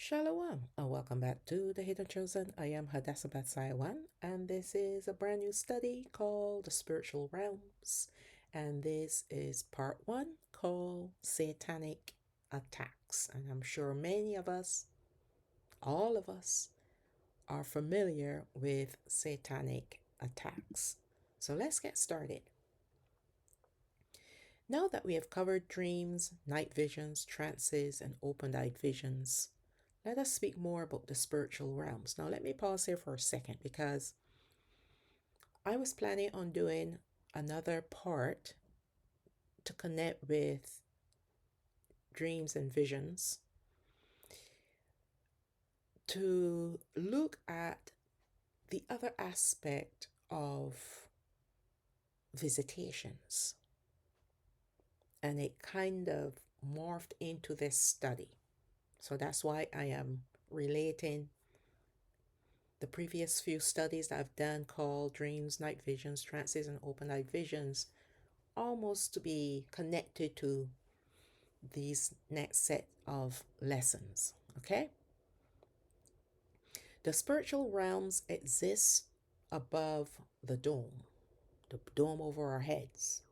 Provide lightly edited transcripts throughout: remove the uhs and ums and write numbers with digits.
Shalawam, and welcome back to The Hidden Chosen. I am Hadassah Batsaiwan, and this is a brand new study called The Spiritual Realms. And this is part one called Satanic Attacks. And I'm sure many of us, all of us, are familiar with satanic attacks. So let's get started. Now that we have covered dreams, night visions, trances, and open-eyed visions, let us speak more about the spiritual realms. Now, let me pause here for a second because I was planning on doing another part to connect with dreams and visions, to look at the other aspect of visitations. And it kind of morphed into this study. So that's why I am relating the previous few studies that I've done called dreams, night visions, trances, and open-eyed visions, almost to be connected to these next set of lessons. Okay? The spiritual realms exist above the dome over our heads.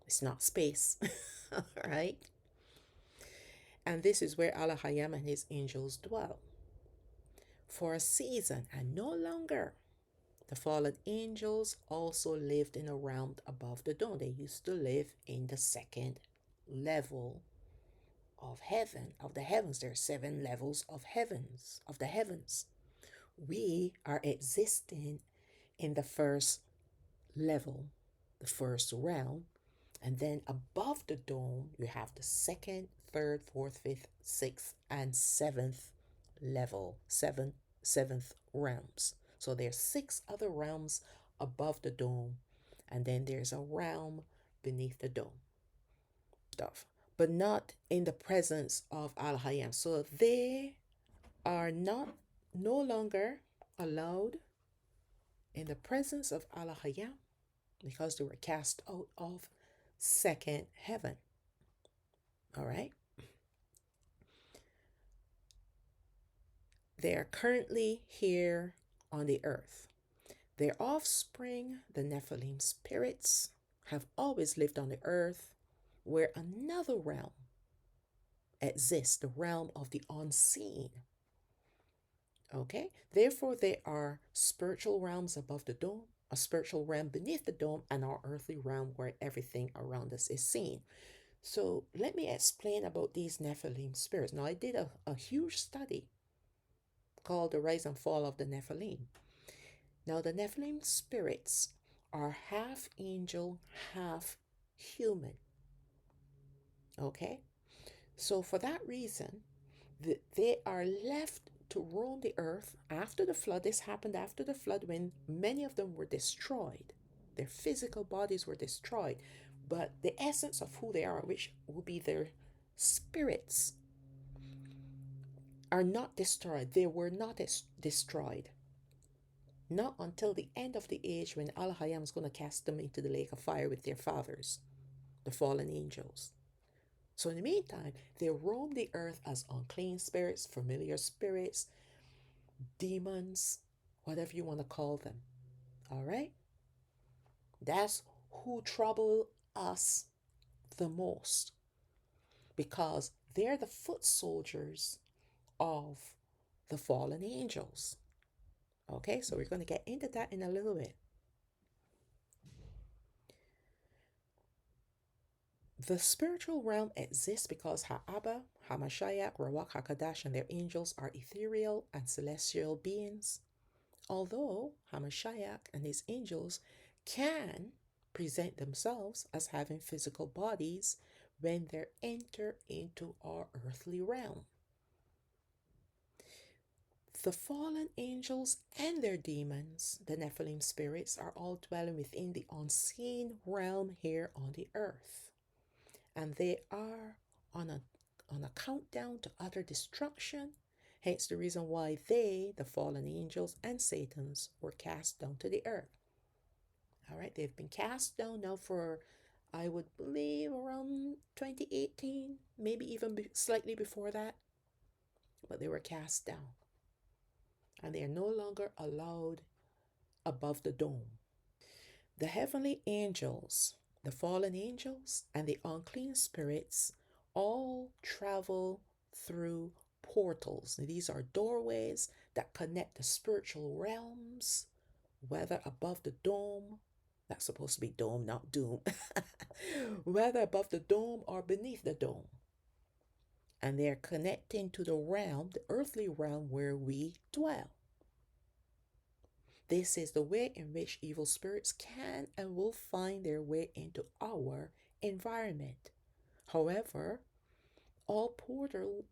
It's not space. All right? And this is where Allah Hayam and his angels dwell for a season and no longer. The fallen angels also lived in a realm above the dome. They used to live in the second level of heaven, of the heavens. There are 7 levels of heavens, of the heavens. We are existing in the first level, the first realm, and then above the dome, you have the second, third, fourth, fifth, sixth, and seventh level, seventh realms. So there's 6 other realms above the dome, and then there's a realm beneath the dome. Stuff, but not in the presence of Al Hayam. So they are no longer allowed in the presence of Al Hayam because they were cast out of second heaven. All right. They are currently here on the earth. Their offspring, the Nephilim spirits, have always lived on the earth where another realm exists, the realm of the unseen. Okay? Therefore, there are spiritual realms above the dome, a spiritual realm beneath the dome, and our earthly realm where everything around us is seen. So let me explain about these Nephilim spirits. Now, I did a huge study called The Rise and Fall of the Nephilim. Now, the Nephilim spirits are half angel, half human. Okay? So for that reason, they are left to roam the earth after the flood. This happened after the flood when many of them were destroyed. Their physical bodies were destroyed. But the essence of who they are, which will be their spirits, are not destroyed. They were not destroyed. Not until the end of the age when Al Hayam is going to cast them into the lake of fire with their fathers, the fallen angels. So in the meantime, they roam the earth as unclean spirits, familiar spirits, demons, whatever you want to call them. All right? That's who trouble us the most because they're the foot soldiers of the fallen angels. Okay, so we're going to get into that in a little bit. The spiritual realm exists because Ha'aba, Hamashiach, Rawak HaKadash, and their angels are ethereal and celestial beings. Although Hamashiach and his angels can present themselves as having physical bodies when they enter into our earthly realm. The fallen angels and their demons, the Nephilim spirits, are all dwelling within the unseen realm here on the earth. And they are on a countdown to utter destruction. Hence the reason why they, the fallen angels and Satans, were cast down to the earth. All right, they've been cast down now for, I would believe, around 2018, maybe even slightly before that. but they were cast down. And they are no longer allowed above the dome. The heavenly angels, the fallen angels, and the unclean spirits all travel through portals. These are doorways that connect the spiritual realms, whether above the dome, that's supposed to be dome, not doom, whether above the dome or beneath the dome. And they're connecting to the realm, the earthly realm where we dwell. This is the way in which evil spirits can and will find their way into our environment. However, all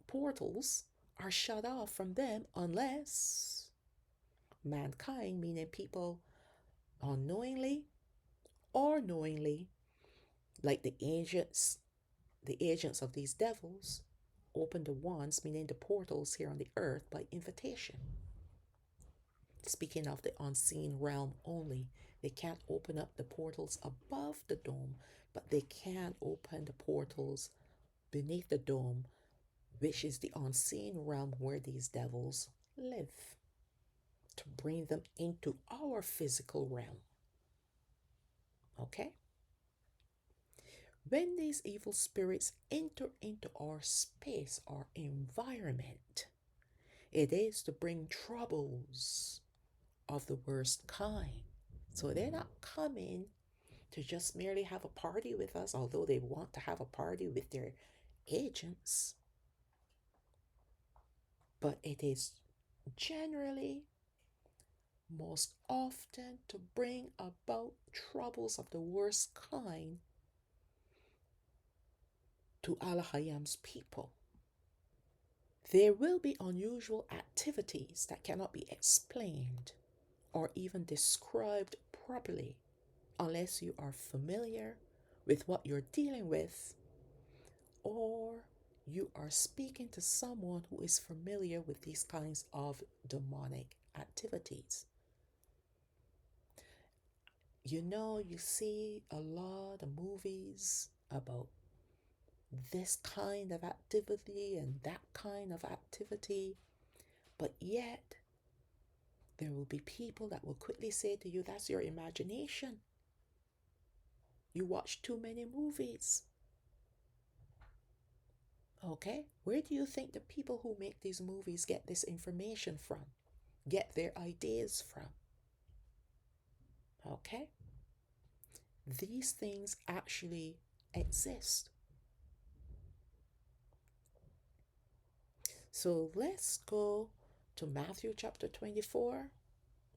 portals are shut off from them unless mankind, meaning people unknowingly or knowingly, like the agents of these devils, open the ones, meaning the portals here on the earth, by invitation. Speaking of the unseen realm only, they can't open up the portals above the dome, but they can open the portals beneath the dome, which is the unseen realm where these devils live, to bring them into our physical realm. Okay? When these evil spirits enter into our space, our environment, it is to bring troubles of the worst kind. So they're not coming to just merely have a party with us, although they want to have a party with their agents. But it is generally, most often, to bring about troubles of the worst kind to Allahayam's people. There will be unusual activities that cannot be explained or even described properly unless you are familiar with what you're dealing with, or you are speaking to someone who is familiar with these kinds of demonic activities. You see a lot of movies about this kind of activity and that kind of activity, but yet there will be people that will quickly say to you, that's your imagination. You watch too many movies. Okay? Where do you think the people who make these movies get this information from? Get their ideas from? Okay? These things actually exist. So let's go to Matthew chapter 24,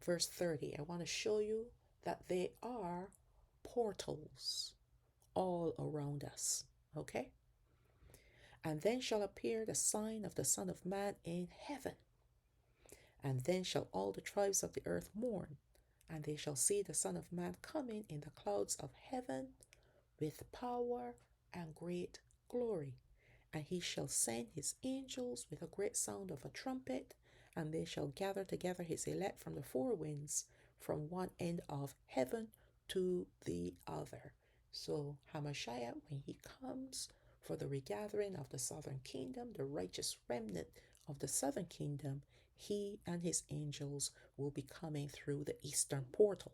verse 30. I want to show you that they are portals all around us. Okay? And then shall appear the sign of the Son of Man in heaven. And then shall all the tribes of the earth mourn, and they shall see the Son of Man coming in the clouds of heaven with power and great glory. And he shall send his angels with a great sound of a trumpet, and they shall gather together his elect from the four winds, from one end of heaven to the other. So Hamashiach, when he comes for the regathering of the southern kingdom, the righteous remnant of the southern kingdom, he and his angels will be coming through the eastern portal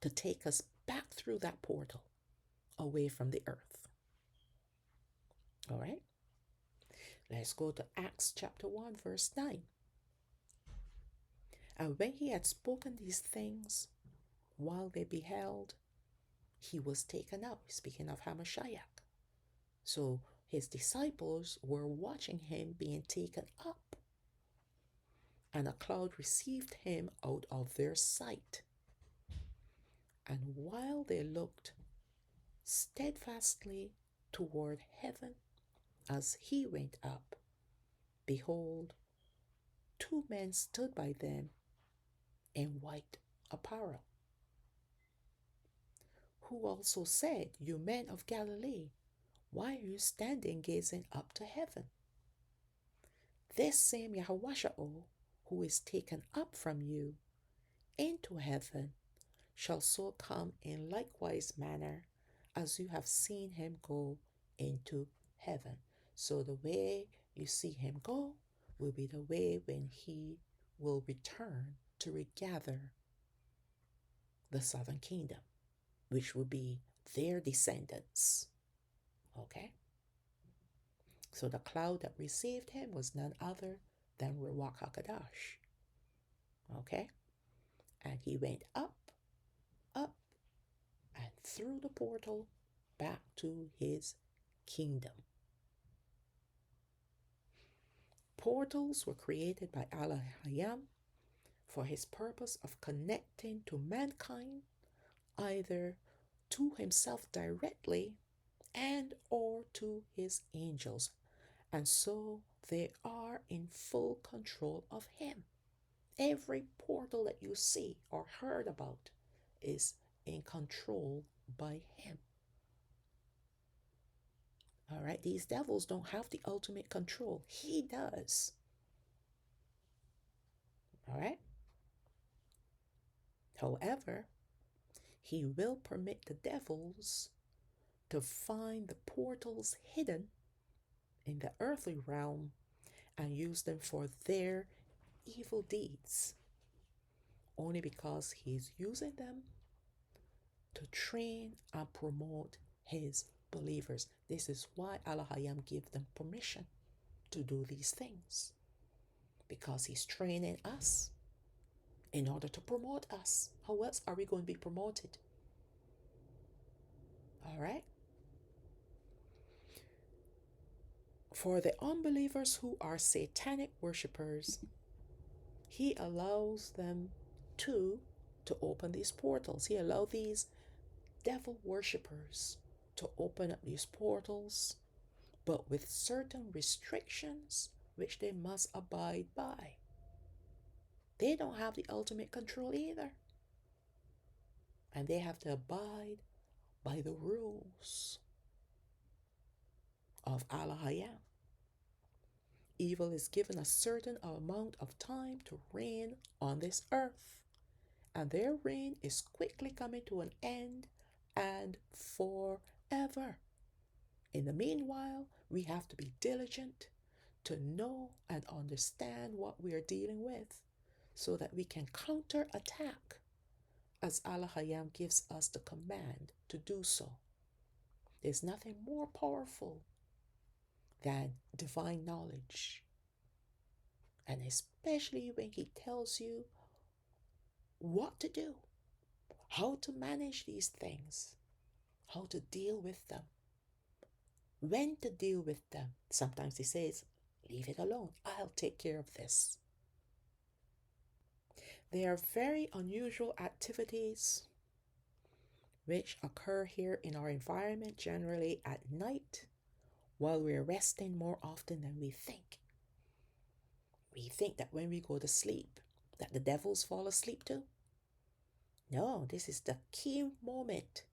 to take us back through that portal away from the earth. All right? Let's go to Acts chapter 1, verse 9. And when he had spoken these things, while they beheld, he was taken up. Speaking of Hamashiach. So his disciples were watching him being taken up, and a cloud received him out of their sight. And while they looked steadfastly toward heaven as he went up, behold, two men stood by them in white apparel, who also said, You men of Galilee, why are you standing gazing up to heaven? This same Yahushua, who is taken up from you into heaven, shall so come in likewise manner as you have seen him go into heaven. So the way you see him go will be the way when he will return to regather the southern kingdom, which will be their descendants. Okay? So the cloud that received him was none other than Ruach HaKadosh. Okay? And he went up, up, and through the portal back to his kingdom. Portals were created by Allah Hayam for his purpose of connecting to mankind, either to himself directly and or to his angels. And so they are in full control of him. Every portal that you see or heard about is in control by him. All right, these devils don't have the ultimate control. He does. All right. However, he will permit the devils to find the portals hidden in the earthly realm and use them for their evil deeds, only because he's using them to train and promote his believers. This is why Allah Hayam gave them permission to do these things, because he's training us in order to promote us. How else are we going to be promoted? All right. For the unbelievers who are satanic worshippers, he allows them to open these portals. He allowed these devil worshippers to open up these portals, but with certain restrictions which they must abide by. They don't have the ultimate control either. And they have to abide by the rules of Allah Hayam. Evil is given a certain amount of time to reign on this earth, and their reign is quickly coming to an end and forever. In the meanwhile, we have to be diligent to know and understand what we are dealing with so that we can counterattack as Allah Hayam gives us the command to do so. There's nothing more powerful than divine knowledge. And especially when he tells you what to do, how to manage these things, how to deal with them, when to deal with them. Sometimes he says, leave it alone. I'll take care of this. There are very unusual activities which occur here in our environment, generally at night, while we're resting more often than we think. We think that when we go to sleep, that the devils fall asleep too. No, this is the key moment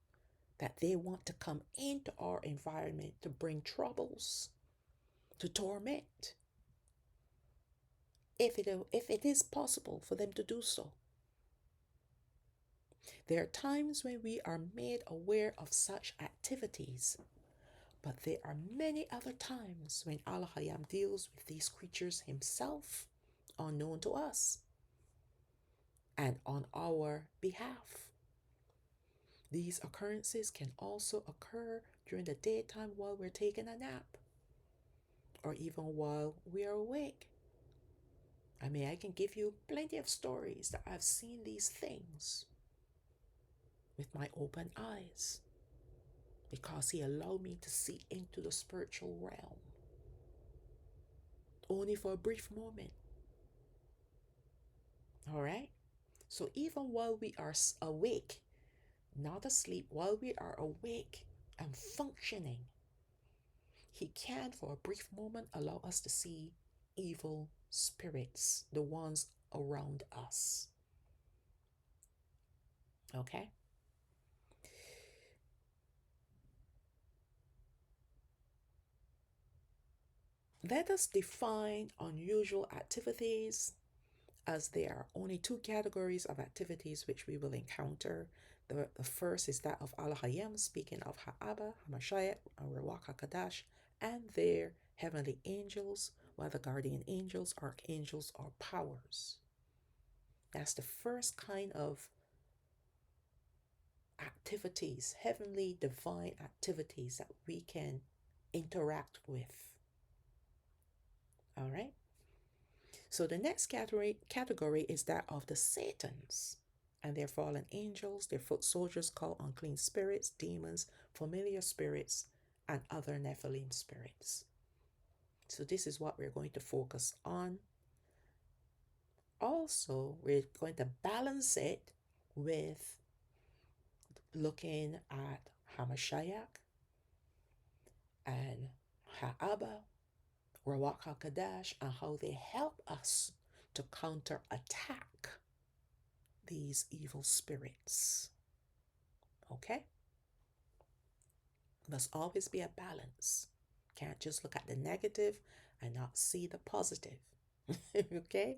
that they want to come into our environment to bring troubles, to torment, if it is possible for them to do so. There are times when we are made aware of such activities, but there are many other times when Allah Hayam deals with these creatures himself, unknown to us, and on our behalf. These occurrences can also occur during the daytime while we're taking a nap, or even while we are awake. I mean, I can give you plenty of stories that I've seen these things with my open eyes, because he allowed me to see into the spiritual realm, only for a brief moment. All right? So even while we are awake, not asleep, while we are awake and functioning, he can, for a brief moment, allow us to see evil spirits, the ones around us. Okay? Let us define unusual activities, as there are only two categories of activities which we will encounter. The first is that of Allah Hayam, speaking of Ha'aba, Hamashiach, and Ruach HaKadosh, and their heavenly angels, whether guardian angels, archangels, or powers. That's the first kind of activities, heavenly divine activities that we can interact with. All right. So the next category is that of the Satans and their fallen angels, their foot soldiers called unclean spirits, demons, familiar spirits, and other Nephilim spirits. So this is what we're going to focus on. Also, we're going to balance it with looking at Hamashiach and Ha'aba, Rawak HaKadash, and how they help us to counterattack these evil spirits. Okay? Must always be a balance. Can't just look at the negative and not see the positive. Okay?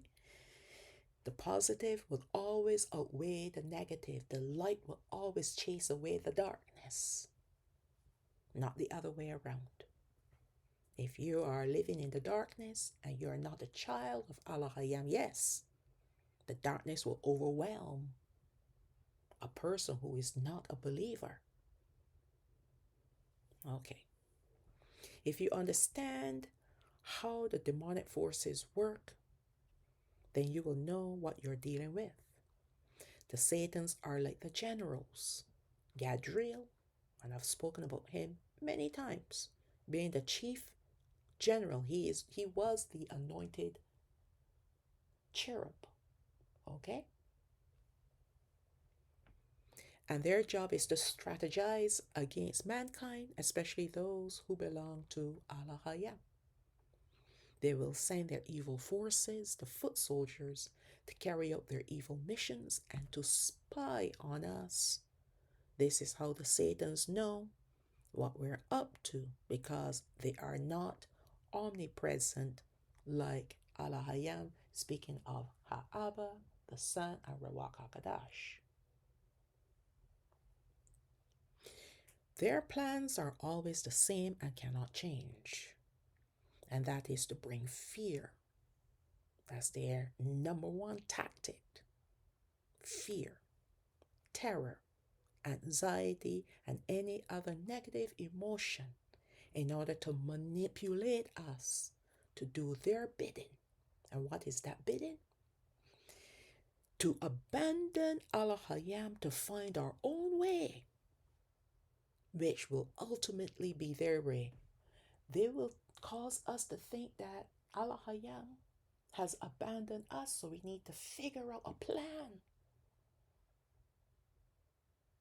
The positive will always outweigh the negative. The light will always chase away the darkness, not the other way around. If you are living in the darkness and you are not a child of Allah Hayam, yes, the darkness will overwhelm a person who is not a believer. Okay. If you understand how the demonic forces work, then you will know what you're dealing with. The Satans are like the generals. Gadriel, and I've spoken about him many times, being the chief general. He was the anointed cherub. Okay? And their job is to strategize against mankind, especially those who belong to Allah Hayam. They will send their evil forces, the foot soldiers, to carry out their evil missions and to spy on us. This is how the Satans know what we're up to, because they are not omnipresent like Allah Hayam, speaking of Ha'aba, the Son, and Rawak HaKadash. Their plans are always the same and cannot change, and that is to bring fear. That's their number one tactic. Fear, terror, anxiety, and any other negative emotion in order to manipulate us to do their bidding. And what is that bidding? To abandon Allah Hayam to find our own way, which will ultimately be their way. They will cause us to think that Allah Hayam has abandoned us, so we need to figure out a plan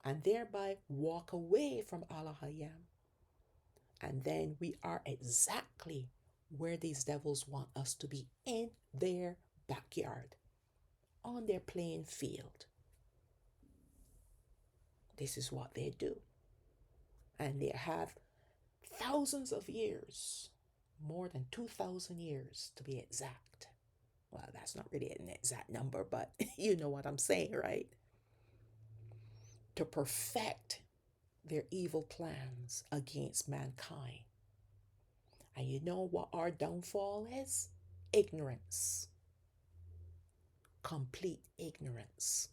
and thereby walk away from Allah Hayam. And then we are exactly where these devils want us to be, in their backyard, on their playing field. This is what they do. And they have thousands of years, more than 2,000 years to be exact. Well, that's not really an exact number, but you know what I'm saying, right? To perfect their evil plans against mankind. And you know what our downfall is? Ignorance. Complete ignorance.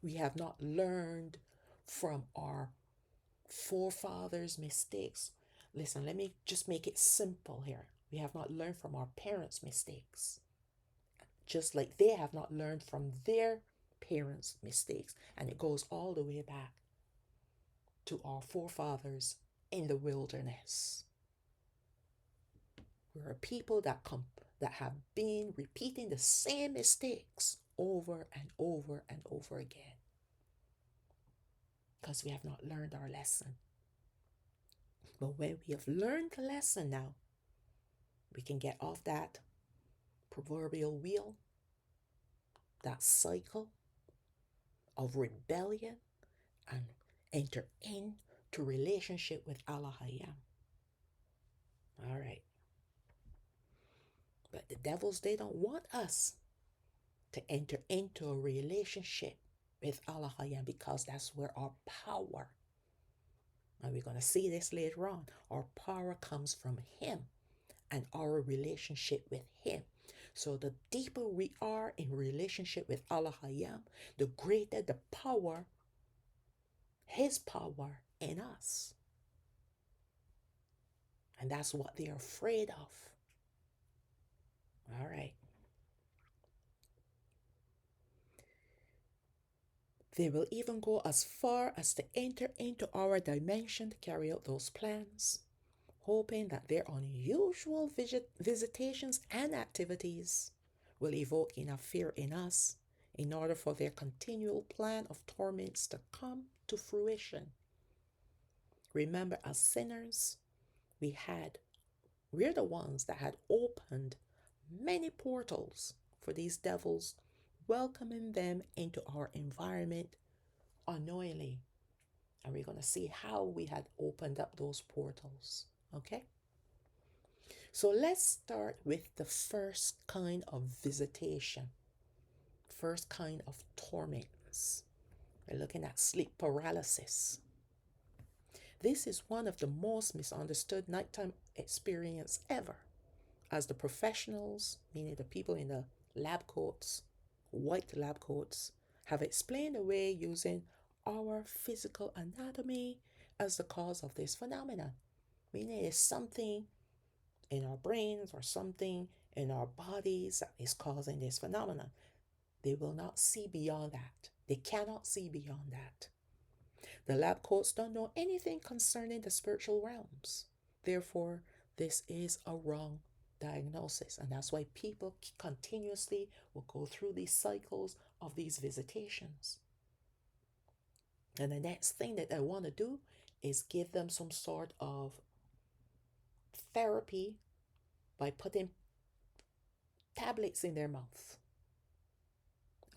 We have not learned from our forefathers' mistakes. Listen, let me just make it simple here. We have not learned from our parents' mistakes, just like they have not learned from their parents' mistakes. And it goes all the way back to our forefathers in the wilderness. We're a people that have been repeating the same mistakes over and over and over again, because we have not learned our lesson. But when we have learned the lesson now, we can get off that proverbial wheel, that cycle of rebellion, and enter into relationship with Allah Hayam. All right. But the devils, they don't want us to enter into a relationship with Allah Hayam, because that's where our power, and we're going to see this later on, our power comes from Him. and our relationship with Him. So the deeper we are in relationship with Allah Hayam, the greater the power, His power in us. And that's what they're afraid of. All right. They will even go as far as to enter into our dimension to carry out those plans, hoping that their unusual visitations and activities will evoke enough fear in us in order for their continual plan of torments to come to fruition. Remember, as sinners, we're the ones that had opened many portals for these devils, welcoming them into our environment unknowingly. And we're going to see how we had opened up those portals. Okay? So let's start with the first kind of visitation, first kind of torments. We're looking at sleep paralysis. This is one of the most misunderstood nighttime experience ever, as the professionals, meaning the people in the lab coats, white lab coats, have explained away using our physical anatomy as the cause of this phenomenon, meaning it's something in our brains or something in our bodies that is causing this phenomenon. They will not see beyond that. They cannot see beyond that. The lab coats don't know anything concerning the spiritual realms. Therefore, this is a wrong diagnosis. And that's why people continuously will go through these cycles of these visitations. And the next thing that I want to do is give them some sort of therapy by putting tablets in their mouth.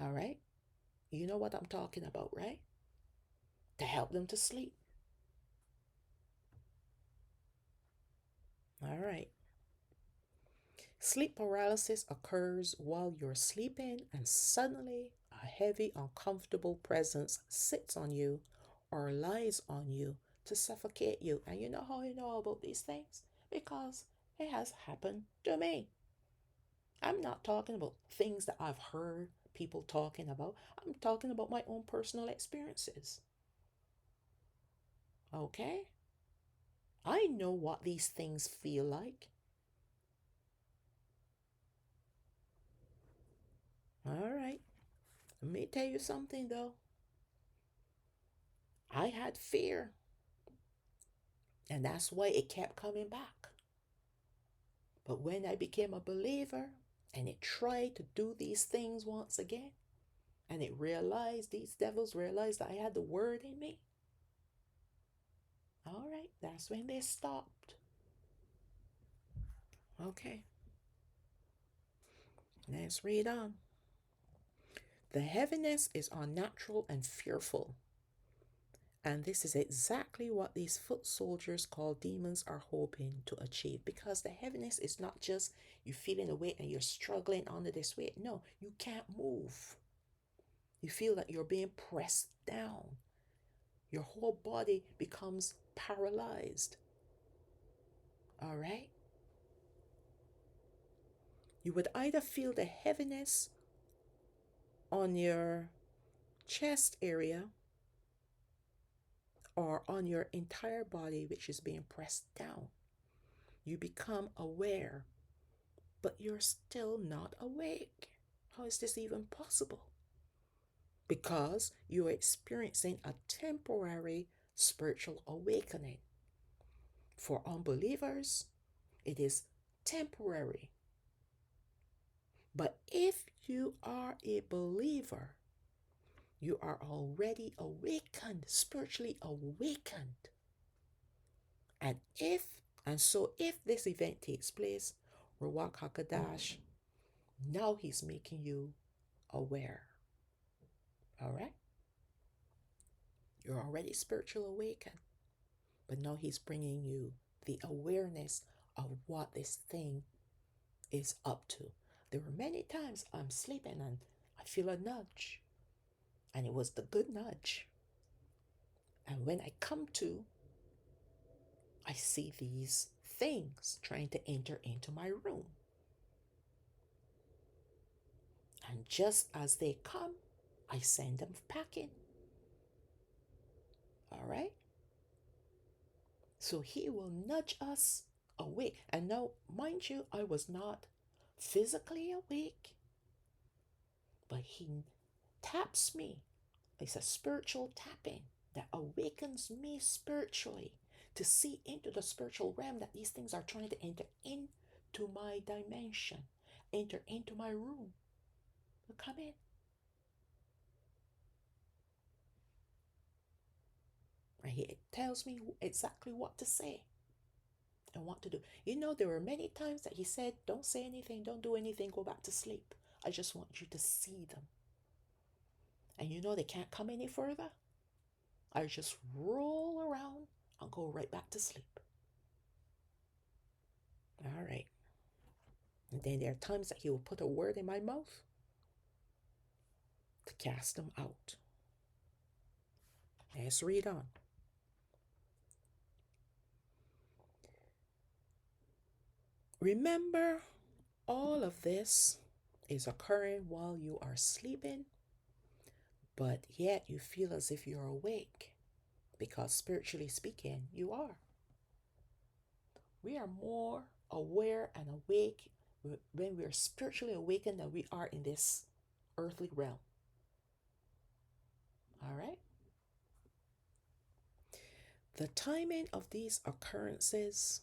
All right? You know what I'm talking about, right? To help them to sleep. All right. Sleep paralysis occurs while you're sleeping and suddenly a heavy, uncomfortable presence sits on you or lies on you to suffocate you. And you know how I know about these things? Because it has happened to me. I'm not talking about things that I've heard people talking about. I'm talking about my own personal experiences. Okay? I know what these things feel like. All right. Let me tell you something though. I had fear. And that's why it kept coming back. But when I became a believer and it tried to do these things once again, and these devils realized that I had the word in me. All right, that's when they stopped. Okay. Let's read on. The heaviness is unnatural and fearful. And this is exactly what these foot soldiers called demons are hoping to achieve. Because the heaviness is not just you feeling a weight and you're struggling under this weight. No, you can't move. You feel that you're being pressed down. Your whole body becomes paralyzed. All right? You would either feel the heaviness on your chest area or on your entire body, which is being pressed down. You become aware, but you're still not awake. How is this even possible? Because you are experiencing a temporary spiritual awakening. For unbelievers, it is temporary. But if you are a believer, you are already awakened, spiritually awakened. So if this event takes place, Ruach HaKodesh, now he's making you aware. All right? You're already spiritually awakened. But now he's bringing you the awareness of what this thing is up to. There were many times I'm sleeping and I feel a nudge. And it was the good nudge. And when I come to, I see these things trying to enter into my room. And just as they come, I send them packing. All right? So he will nudge us awake. And now, mind you, I was not physically awake, but he taps me. It's a spiritual tapping that awakens me spiritually to see into the spiritual realm that these things are trying to enter into my dimension, enter into my room. Come in. And he tells me exactly what to say and what to do. You know, there were many times that he said, don't say anything, don't do anything, go back to sleep. I just want you to see them. And you know, they can't come any further. I just roll around and go right back to sleep. All right. And then there are times that he will put a word in my mouth to cast them out. Let's read on. Remember, all of this is occurring while you are sleeping, but yet you feel as if you're awake, because spiritually speaking, you are. We are more aware and awake when we are spiritually awakened than we are in this earthly realm. All right? The timing of these occurrences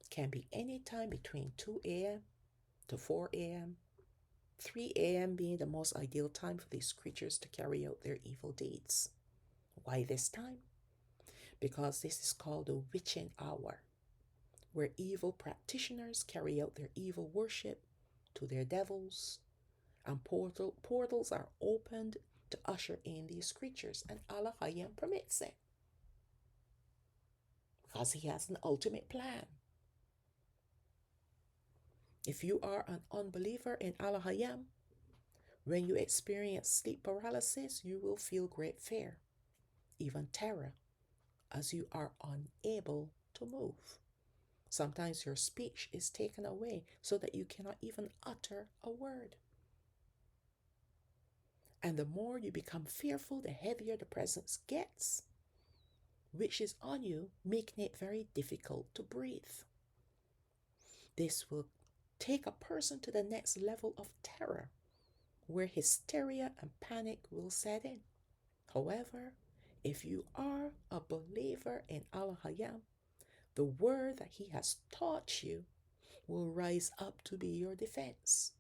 can be any time between 2 a.m. to 4 a.m., 3 a.m. being the most ideal time for these creatures to carry out their evil deeds. Why this time? Because this is called the witching hour, where evil practitioners carry out their evil worship to their devils, and portals are opened to usher in these creatures, and Allah Hayam permits it, because he has an ultimate plan. If you are an unbeliever in Allah Hayam, when you experience sleep paralysis, you will feel great fear, even terror, as you are unable to move. Sometimes your speech is taken away so that you cannot even utter a word. And the more you become fearful, the heavier the presence gets, which is on you, making it very difficult to breathe. This will take a person to the next level of terror, where hysteria and panic will set in. However, if you are a believer in Allah Hayam, the word that he has taught you will rise up to be your defense.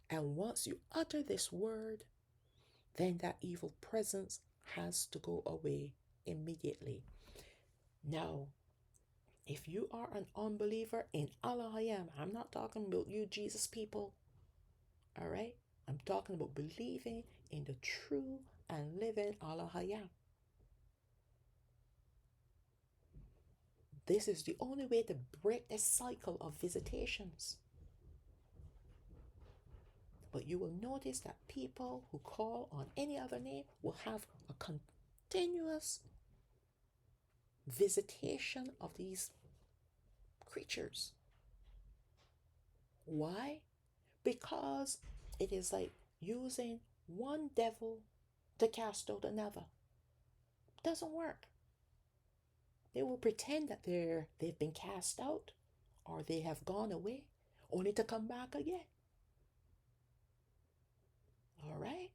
And once you utter this word, then that evil presence has to go away immediately. Now, if you are an unbeliever in Allah Hayam, I'm not talking about you Jesus people, all right? I'm talking about believing in the true and living Allah Hayam. This is the only way to break the cycle of visitations. But you will notice that people who call on any other name will have a continuous visitation of these creatures. Why? Because it is like using one devil to cast out another. Doesn't work. They will pretend that they've been cast out or they have gone away, only to come back again. All right?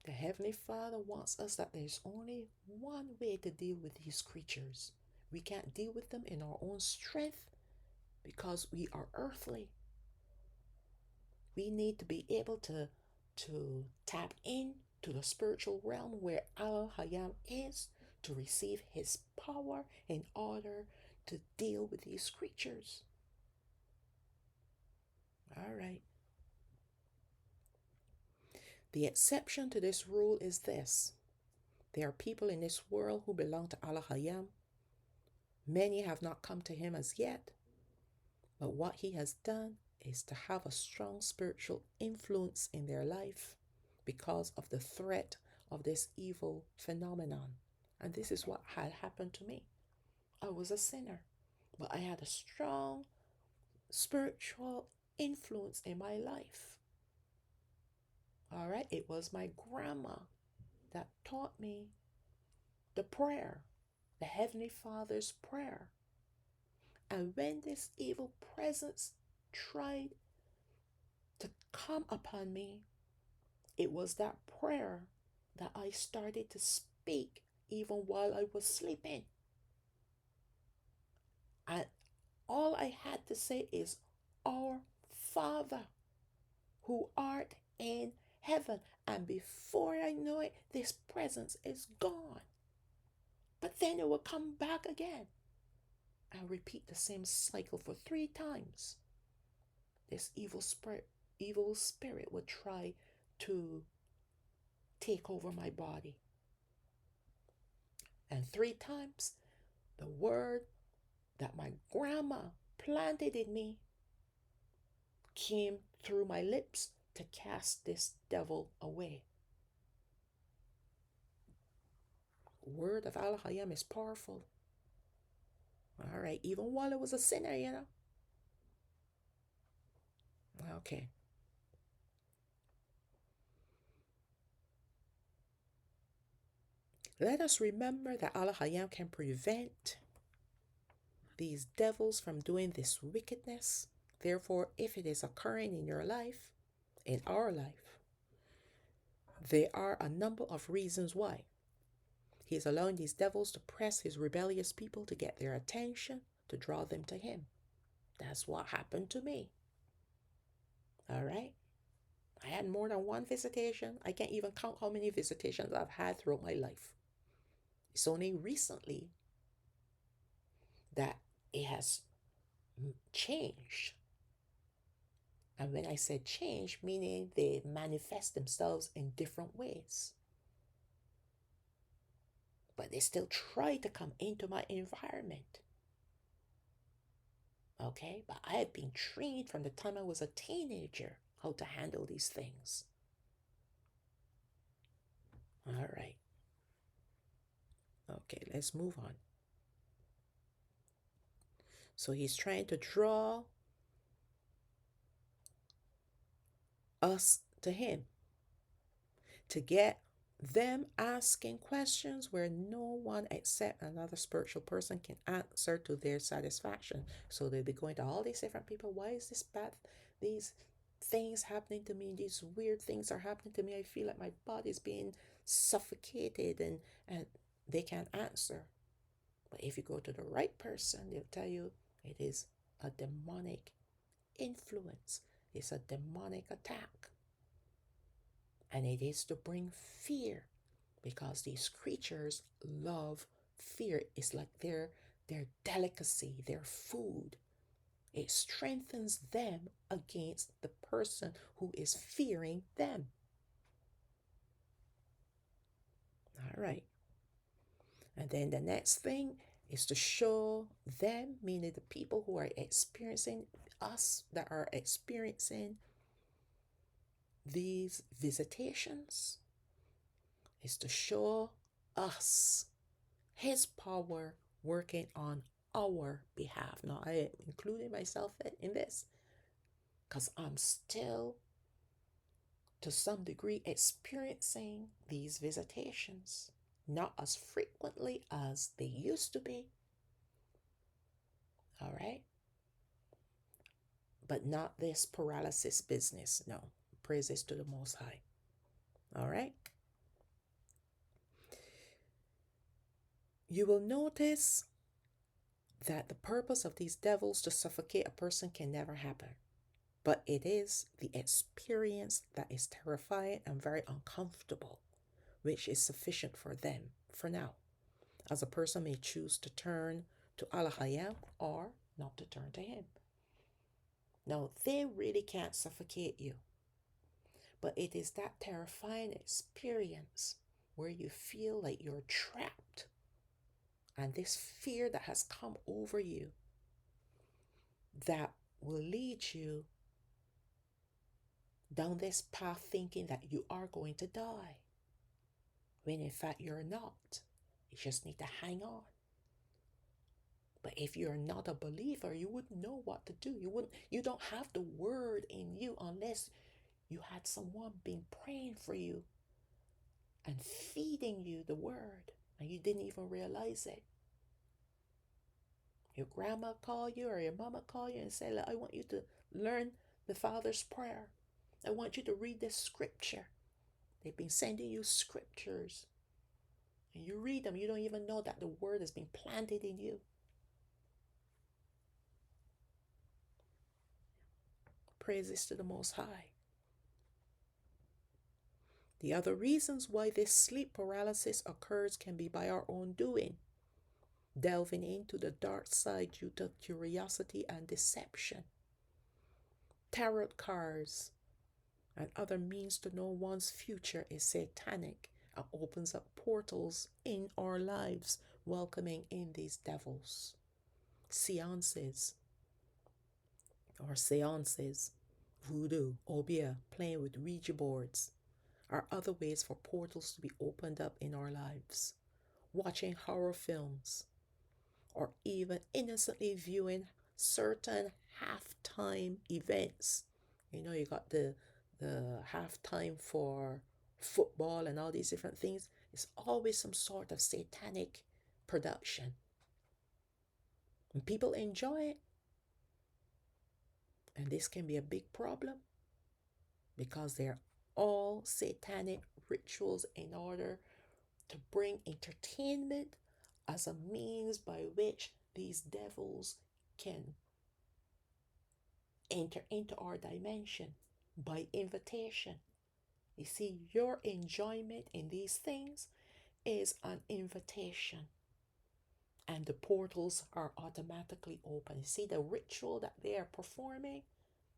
The Heavenly Father wants us that there's only one way to deal with these creatures. We can't deal with them in our own strength because we are earthly. We need to be able to tap in to the spiritual realm where Al Hayam is, to receive his power in order to deal with these creatures. All right. The exception to this rule is this. There are people in this world who belong to Allah Hayam. Many have not come to him as yet, but what he has done is to have a strong spiritual influence in their life because of the threat of this evil phenomenon. And this is what had happened to me. I was a sinner, but I had a strong spiritual influence in my life. All right, it was my grandma that taught me the prayer, the Heavenly Father's prayer. And when this evil presence tried to come upon me, it was that prayer that I started to speak even while I was sleeping. And all I had to say is, Our Father who art in heaven. And before I know it, this presence is gone. But then it will come back again. And repeat the same cycle for 3 times. This evil spirit would try to take over my body. And 3 times, the word that my grandma planted in me came through my lips to cast this devil away. Word of Al-Hayam is powerful. All right, even while I was a sinner, Okay. Let us remember that Al-Hayam can prevent these devils from doing this wickedness. Therefore, if it is occurring in your life, in our life, there are a number of reasons why. He is allowing these devils to press his rebellious people to get their attention, to draw them to him. That's what happened to me. All right? I had more than one visitation. I can't even count how many visitations I've had throughout my life. It's only recently that it has changed. And when I said change, meaning they manifest themselves in different ways. But they still try to come into my environment. Okay? But I have been trained from the time I was a teenager how to handle these things. All right. Okay, let's move on. So he's trying to draw us to him, to get them asking questions where no one except another spiritual person can answer to their satisfaction. So they'll be going to all these different people. Why is this bad? These things happening to me, these weird things are happening to me. I feel like my body's being suffocated, and they can't answer. But if you go to the right person, they'll tell you it is a demonic influence. It's a demonic attack. And it is to bring fear, because these creatures love fear. It's like their delicacy, their food. It strengthens them against the person who is fearing them. All right. And then the next thing is to show them, meaning the people who are experiencing us, that are experiencing these visitations, is to show us his power working on our behalf. Now, I am including myself in this because I'm still, to some degree, experiencing these visitations. Not as frequently as they used to be. All right? But not this paralysis business. No. Praises to the Most High. All right? You will notice that the purpose of these devils to suffocate a person can never happen. But it is the experience that is terrifying and very uncomfortable, which is sufficient for them for now, as a person may choose to turn to Al-Hayam or not to turn to him. Now, they really can't suffocate you, but it is that terrifying experience where you feel like you're trapped, and this fear that has come over you that will lead you down this path thinking that you are going to die, when in fact you're not. You just need to hang on. But if you're not a believer, you wouldn't know what to do. You don't have the word in you unless you had someone been praying for you and feeding you the word and you didn't even realize it. Your grandma call you or your mama call you and say, "Look, I want you to learn the Father's Prayer. I want you to read this scripture." They've been sending you scriptures and you read them. You don't even know that the word has been planted in you. Praises to the Most High. The other reasons why this sleep paralysis occurs can be by our own doing, delving into the dark side due to curiosity and deception. Tarot cards and other means to know one's future is satanic and opens up portals in our lives, welcoming in these devils. Seances, voodoo, obia, playing with Ouija boards, are other ways for portals to be opened up in our lives. Watching horror films, or even innocently viewing certain halftime events. You know, you got the halftime for football and all these different things. It's always some sort of satanic production. And people enjoy it. And this can be a big problem because they're all satanic rituals in order to bring entertainment as a means by which these devils can enter into our dimension by invitation. You see, your enjoyment in these things is an invitation, and the portals are automatically open. You see, the ritual that they are performing,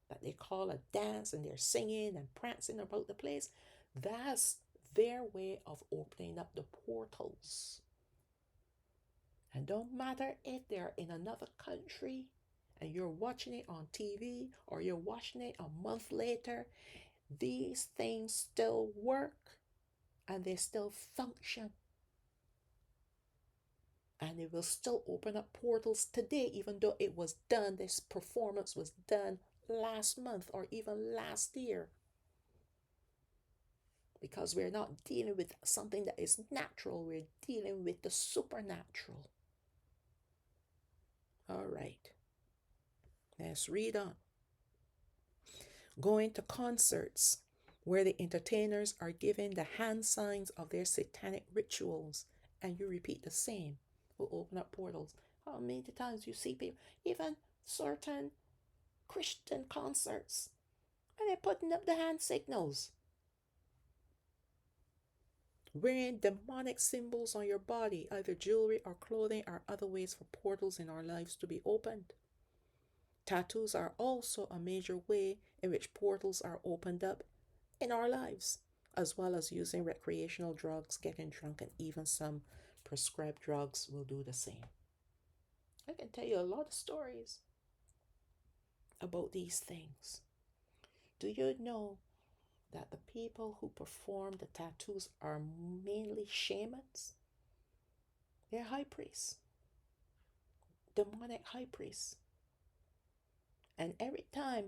that they call a dance, and they're singing and prancing about the place, that's their way of opening up the portals. And don't matter if they're in another country and you're watching it on TV or you're watching it a month later, these things still work and they still function. And it will still open up portals today, even though it was done, this performance was done last month or even last year. Because we're not dealing with something that is natural, we're dealing with the supernatural. All right, let's read on. Going to concerts where the entertainers are giving the hand signs of their satanic rituals, and you repeat the same, will open up portals. How many times you see people, even certain Christian concerts, and they're putting up the hand signals, wearing demonic symbols on your body, either jewelry or clothing, are other ways for portals in our lives to be opened. Tattoos are also a major way in which portals are opened up in our lives, as well as using recreational drugs, getting drunk, and even some prescribed drugs will do the same. I can tell you a lot of stories about these things. Do you know that the people who perform the tattoos are mainly shamans? They're high priests, demonic high priests. And every time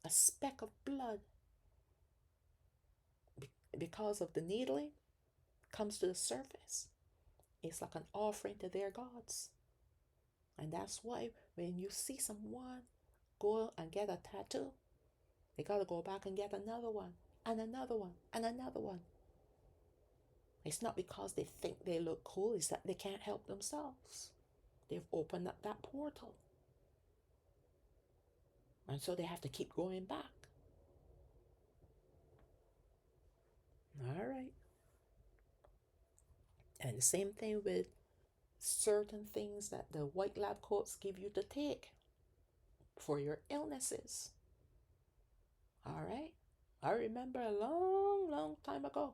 a speck of blood, because of the needling, comes to the surface, it's like an offering to their gods. And that's why when you see someone go and get a tattoo, they got to go back and get another one, and another one, and another one. It's not because they think they look cool, it's that they can't help themselves. They've opened up that portal. And so they have to keep going back. All right. And the same thing with certain things that the white lab coats give you to take for your illnesses. All right. I remember a long, long time ago,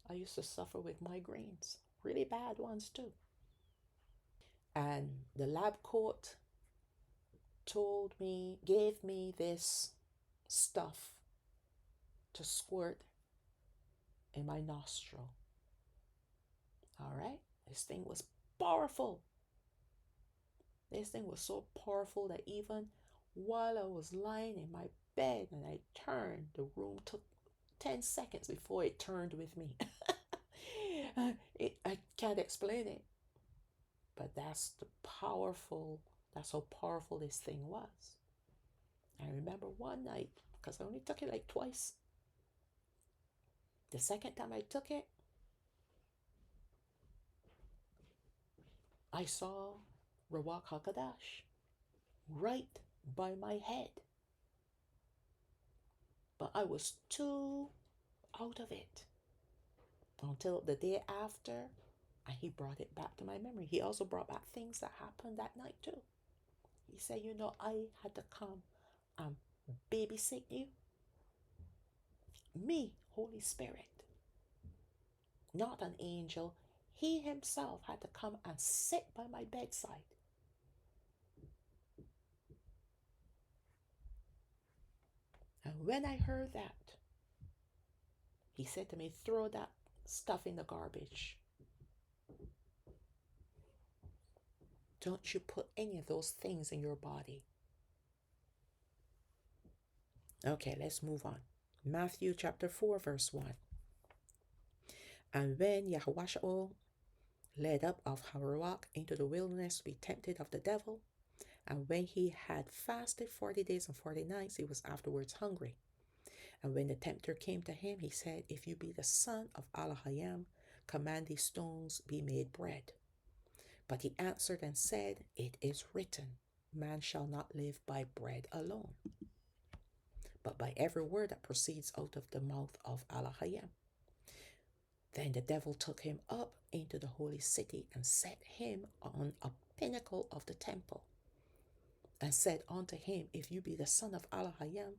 I used to suffer with migraines, really bad ones too. And the lab coat gave me this stuff to squirt in my nostril. All right. This thing was powerful. This thing was so powerful that even while I was lying in my bed and I turned, the room took 10 seconds before it turned with me. I can't explain it, but that's how powerful this thing was. I remember one night, because I only took it like twice. The second time I took it, I saw Rawak HaKadosh right by my head. But I was too out of it until the day after, and he brought it back to my memory. He also brought back things that happened that night too. He said, I had to come and babysit you. Me, Holy Spirit, not an angel. He himself had to come and sit by my bedside. And when I heard that, he said to me, throw that stuff in the garbage. Don't you put any of those things in your body. Okay, let's move on. Matthew chapter 4, verse 1. And when Yahushua led up of Harawak into the wilderness to be tempted of the devil, and when he had fasted 40 days and 40 nights, he was afterwards hungry. And when the tempter came to him, he said, If you be the son of Allahayam, command these stones be made bread. But he answered and said, It is written, man shall not live by bread alone, but by every word that proceeds out of the mouth of Allahayam. Then the devil took him up into the holy city and set him on a pinnacle of the temple, and said unto him, If you be the son of Allahayam,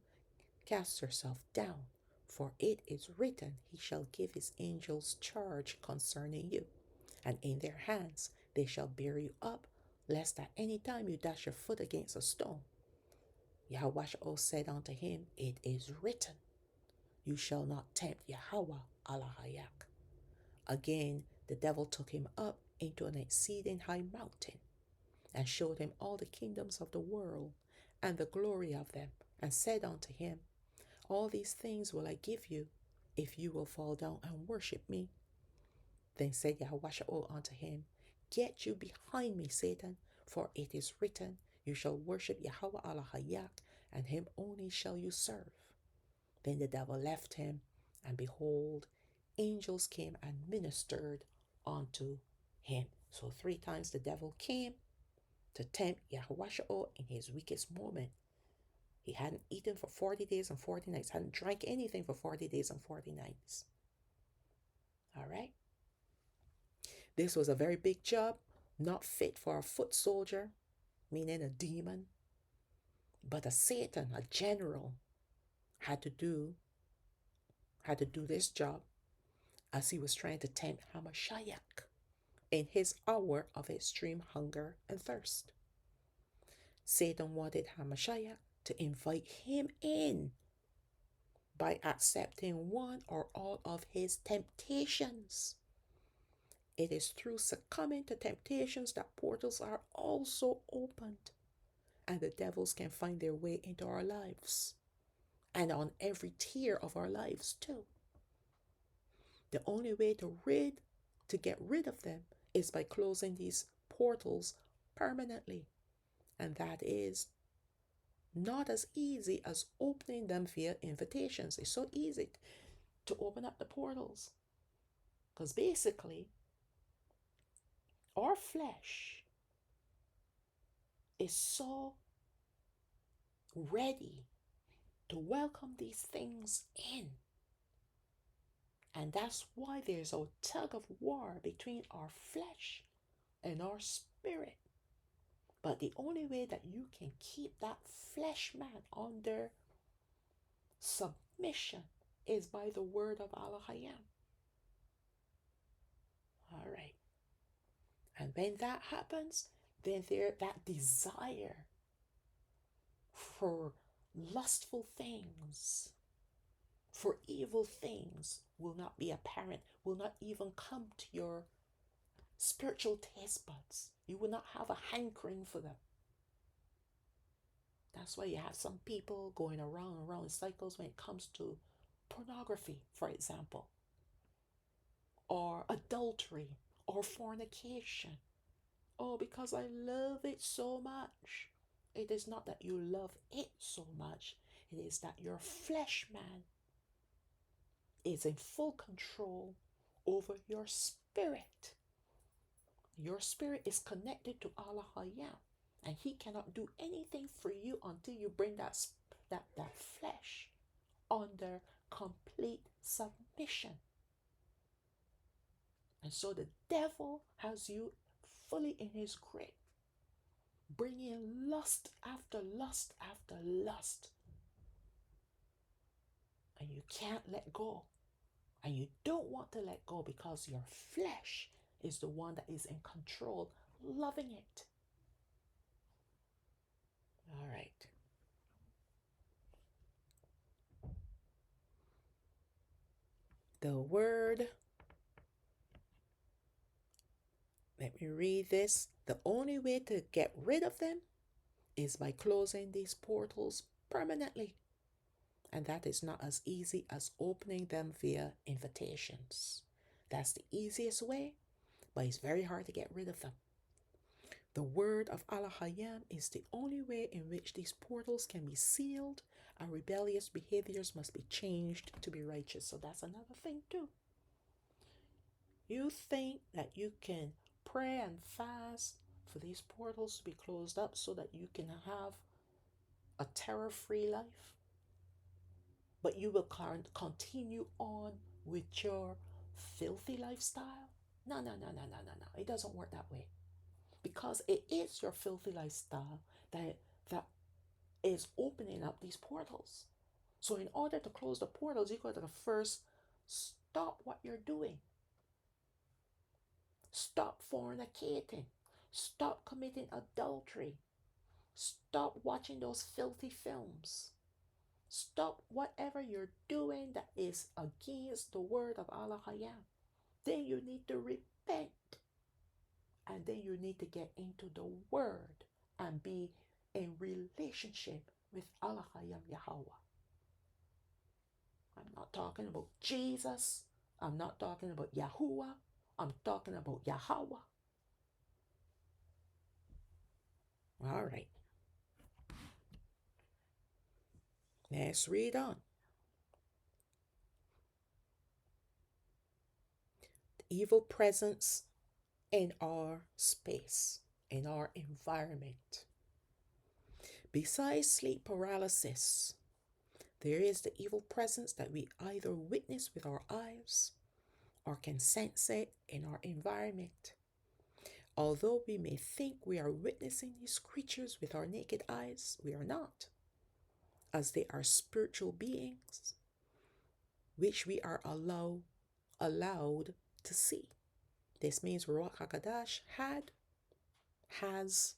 cast yourself down, for it is written, He shall give his angels charge concerning you, and in their hands they shall bear you up, lest at any time you dash your foot against a stone. Yahushua said unto him, It is written, You shall not tempt Yahweh Alahayak. Again, the devil took him up into an exceeding high mountain, and showed him all the kingdoms of the world, and the glory of them, and said unto him, All these things will I give you, if you will fall down and worship me. Then said Yahushua unto him, Get you behind me, Satan, for it is written, You shall worship Yahweh Alahayak, and him only shall you serve. Then the devil left him, and behold, angels came and ministered unto him. So 3 times the devil came to tempt Yahushua in his weakest moment. He hadn't eaten for 40 days and 40 nights, hadn't drank anything for 40 days and 40 nights. All right? This was a very big job, not fit for a foot soldier, meaning a demon, but a Satan, a general, had to do this job as he was trying to tempt Hamashiach in his hour of extreme hunger and thirst. Satan wanted Hamashiach to invite him in by accepting one or all of his temptations. It is through succumbing to temptations that portals are also opened, and the devils can find their way into our lives, and on every tier of our lives too. The only way to get rid of them is by closing these portals permanently, and that is not as easy as opening them via invitations. It's so easy to open up the portals, because basically our flesh is so ready to welcome these things in. And that's why there's a tug of war between our flesh and our spirit. But the only way that you can keep that flesh man under submission is by the word of Allahayam. All right. And when that happens, then that desire for lustful things, for evil things, will not be apparent, will not even come to your spiritual taste buds. You will not have a hankering for them. That's why you have some people going around and around in cycles when it comes to pornography, for example, or adultery, or fornication. Oh, because I love it so much. It is not that you love it so much, it is that your flesh man is in full control over your spirit. Your spirit is connected to Allah Hayam, and He cannot do anything for you until you bring that flesh under complete submission. And so the devil has you fully in his grip, bringing lust after lust after lust. And you can't let go. And you don't want to let go because your flesh is the one that is in control, loving it. All right. The word, let me read this. The only way to get rid of them is by closing these portals permanently. And that is not as easy as opening them via invitations. That's the easiest way, but it's very hard to get rid of them. The word of Allah Hayam is the only way in which these portals can be sealed, and rebellious behaviors must be changed to be righteous. So that's another thing too. You think that you can pray and fast for these portals to be closed up so that you can have a terror-free life, but you will continue on with your filthy lifestyle? No. It doesn't work that way. Because it is your filthy lifestyle that is opening up these portals. So in order to close the portals, you got to first stop what you're doing. Stop fornicating. Stop committing adultery. Stop watching those filthy films. Stop whatever you're doing that is against the word of Allah Hayam. Then you need to repent. And then you need to get into the word and be in relationship with Allah Hayam Yahweh. I'm not talking about Jesus. I'm not talking about Yahuwah. I'm talking about Yahweh. All right. Let's read on. The evil presence in our space, in our environment. Besides sleep paralysis, there is the evil presence that we either witness with our eyes or can sense it in our environment. Although we may think we are witnessing these creatures with our naked eyes, we are not, as they are spiritual beings which we are allowed to see. This means Ruach HaKadosh has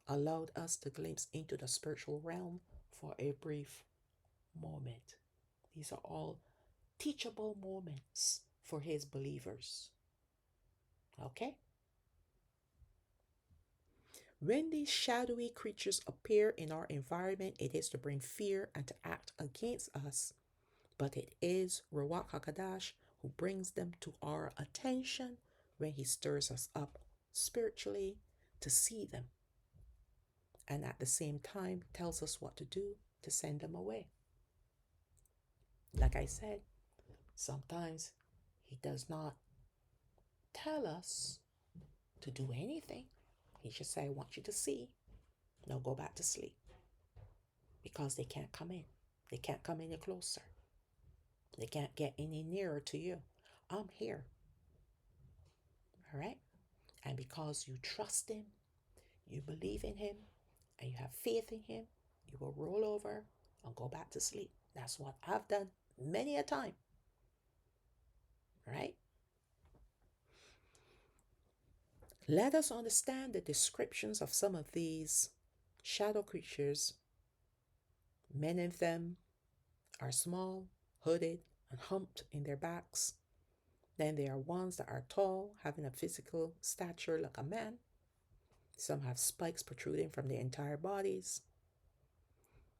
allowed us to glimpse into the spiritual realm for a brief moment. These are all teachable moments for his believers. Okay? When these shadowy creatures appear in our environment, it is to bring fear and to act against us. But it is Ruach HaKadosh who brings them to our attention when he stirs us up spiritually to see them. And at the same time tells us what to do to send them away. Like I said, sometimes he does not tell us to do anything. He just say, I want you to see. Now go back to sleep. Because they can't come in. They can't come any closer. They can't get any nearer to you. I'm here. All right? And because you trust him, you believe in him, and you have faith in him, you will roll over and go back to sleep. That's what I've done many a time. Right? Let us understand the descriptions of some of these shadow creatures. Many of them are small, hooded, and humped in their backs. Then there are ones that are tall, having a physical stature like a man. Some have spikes protruding from their entire bodies.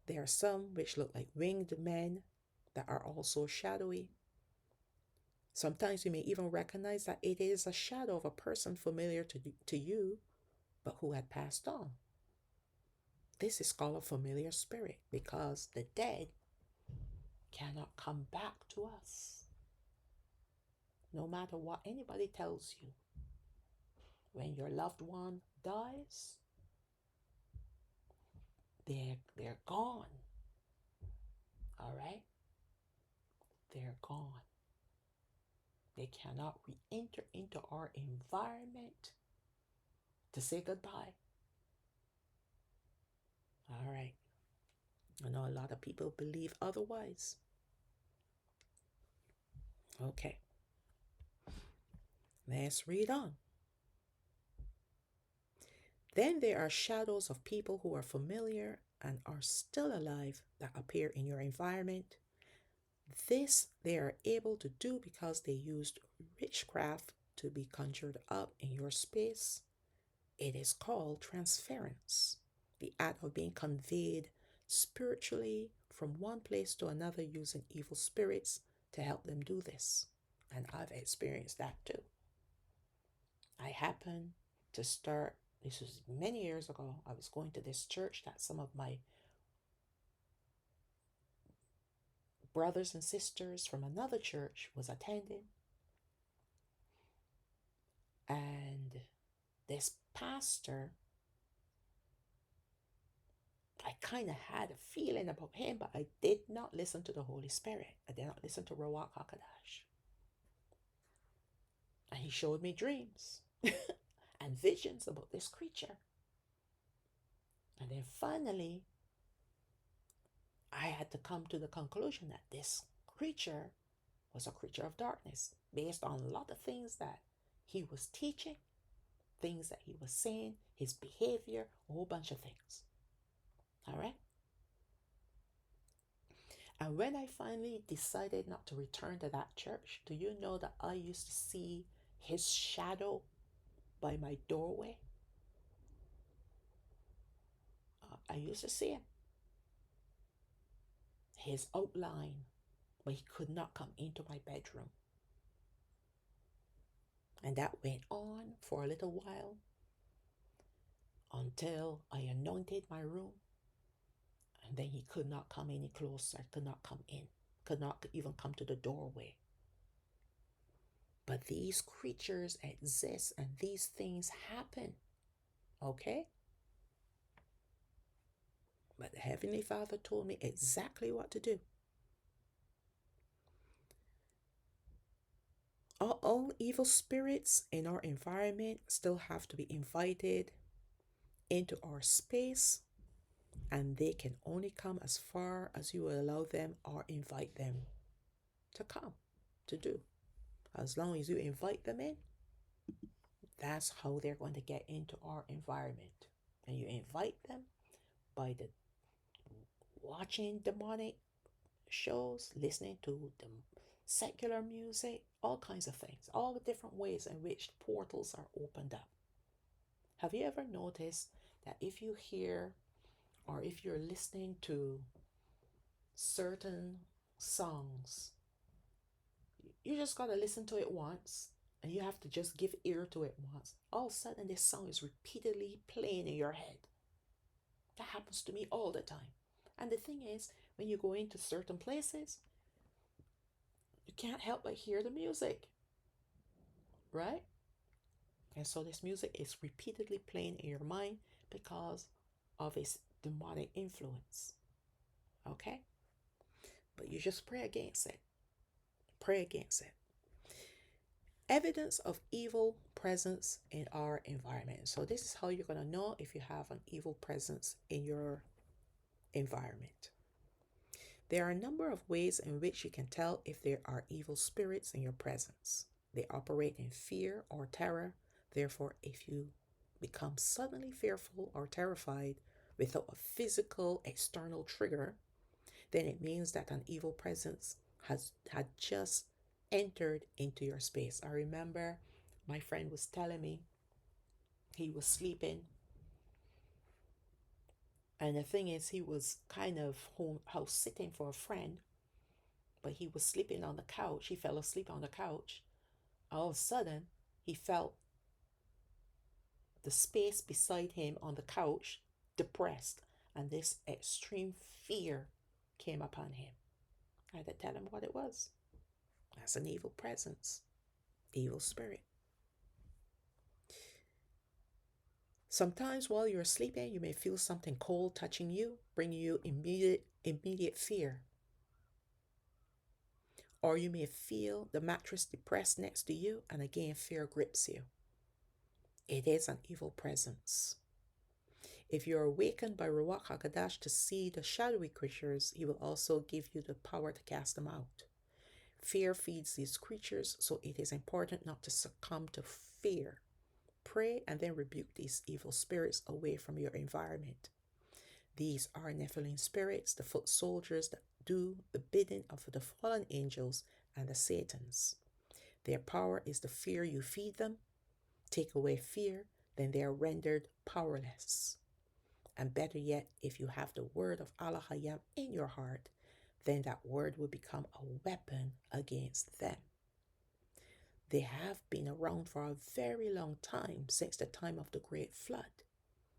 There are some which look like winged men that are also shadowy. Sometimes you may even recognize that it is a shadow of a person familiar to you, but who had passed on. This is called a familiar spirit because the dead cannot come back to us. No matter what anybody tells you, when your loved one dies, they're gone. All right? They're gone. They cannot re-enter into our environment to say goodbye. All right. I know a lot of people believe otherwise. Okay. Let's read on. Then there are shadows of people who are familiar and are still alive that appear in your environment. This they are able to do because they used witchcraft to be conjured up in your space. It is called transference, the act of being conveyed spiritually from one place to another using evil spirits to help them do this. And I've experienced that too. I happened to start, this was many years ago, I was going to this church that some of my brothers and sisters from another church was attending. And this pastor, I kind of had a feeling about him, but I did not listen to the Holy Spirit. I did not listen to Ruach HaKodesh. And he showed me dreams and visions about this creature. And then finally, I had to come to the conclusion that this creature was a creature of darkness based on a lot of things that he was teaching, things that he was saying, his behavior, a whole bunch of things. All right? And when I finally decided not to return to that church, do you know that I used to see his shadow by my doorway? I used to see him, his outline, but he could not come into my bedroom. And that went on for a little while until I anointed my room. And then he could not come any closer, could not come in, could not even come to the doorway. But these creatures exist and these things happen. Okay? But the Heavenly Father told me exactly what to do. All evil spirits in our environment still have to be invited into our space, and they can only come as far as you allow them or invite them to come to do. As long as you invite them in, that's how they're going to get into our environment. And you invite them by the watching demonic shows, listening to the secular music, all kinds of things, all the different ways in which portals are opened up. Have you ever noticed that if you hear or if you're listening to certain songs, you just got to listen to it once and you have to just give ear to it once. All of a sudden, this song is repeatedly playing in your head. That happens to me all the time. And the thing is, when you go into certain places, you can't help but hear the music, right? And so this music is repeatedly playing in your mind because of its demonic influence. Okay? But you just pray against it. Pray against it. Evidence of evil presence in our environment. So this is how you're going to know if you have an evil presence in your environment. There are a number of ways in which you can tell if there are evil spirits in your presence. They operate in fear or terror. Therefore, if you become suddenly fearful or terrified without a physical external trigger, then it means that an evil presence had just entered into your space. I remember my friend was telling me he was sleeping, and the thing is, he was kind of home house sitting for a friend, but he was sleeping on the couch. He fell asleep on the couch. All of a sudden, he felt the space beside him on the couch depressed, and this extreme fear came upon him. I had to tell him what it was. That's an evil presence, evil spirit. Sometimes while you're sleeping, you may feel something cold touching you, bringing you immediate fear. Or you may feel the mattress depressed next to you, and again fear grips you. It is an evil presence. If you are awakened by Ruach HaKodesh to see the shadowy creatures, he will also give you the power to cast them out. Fear feeds these creatures, so it is important not to succumb to fear. Pray and then rebuke these evil spirits away from your environment. These are Nephilim spirits, the foot soldiers that do the bidding of the fallen angels and the Satans. Their power is the fear you feed them. Take away fear, then they are rendered powerless. And better yet, if you have the word of Allah Hayam in your heart, then that word will become a weapon against them. They have been around for a very long time, since the time of the Great Flood,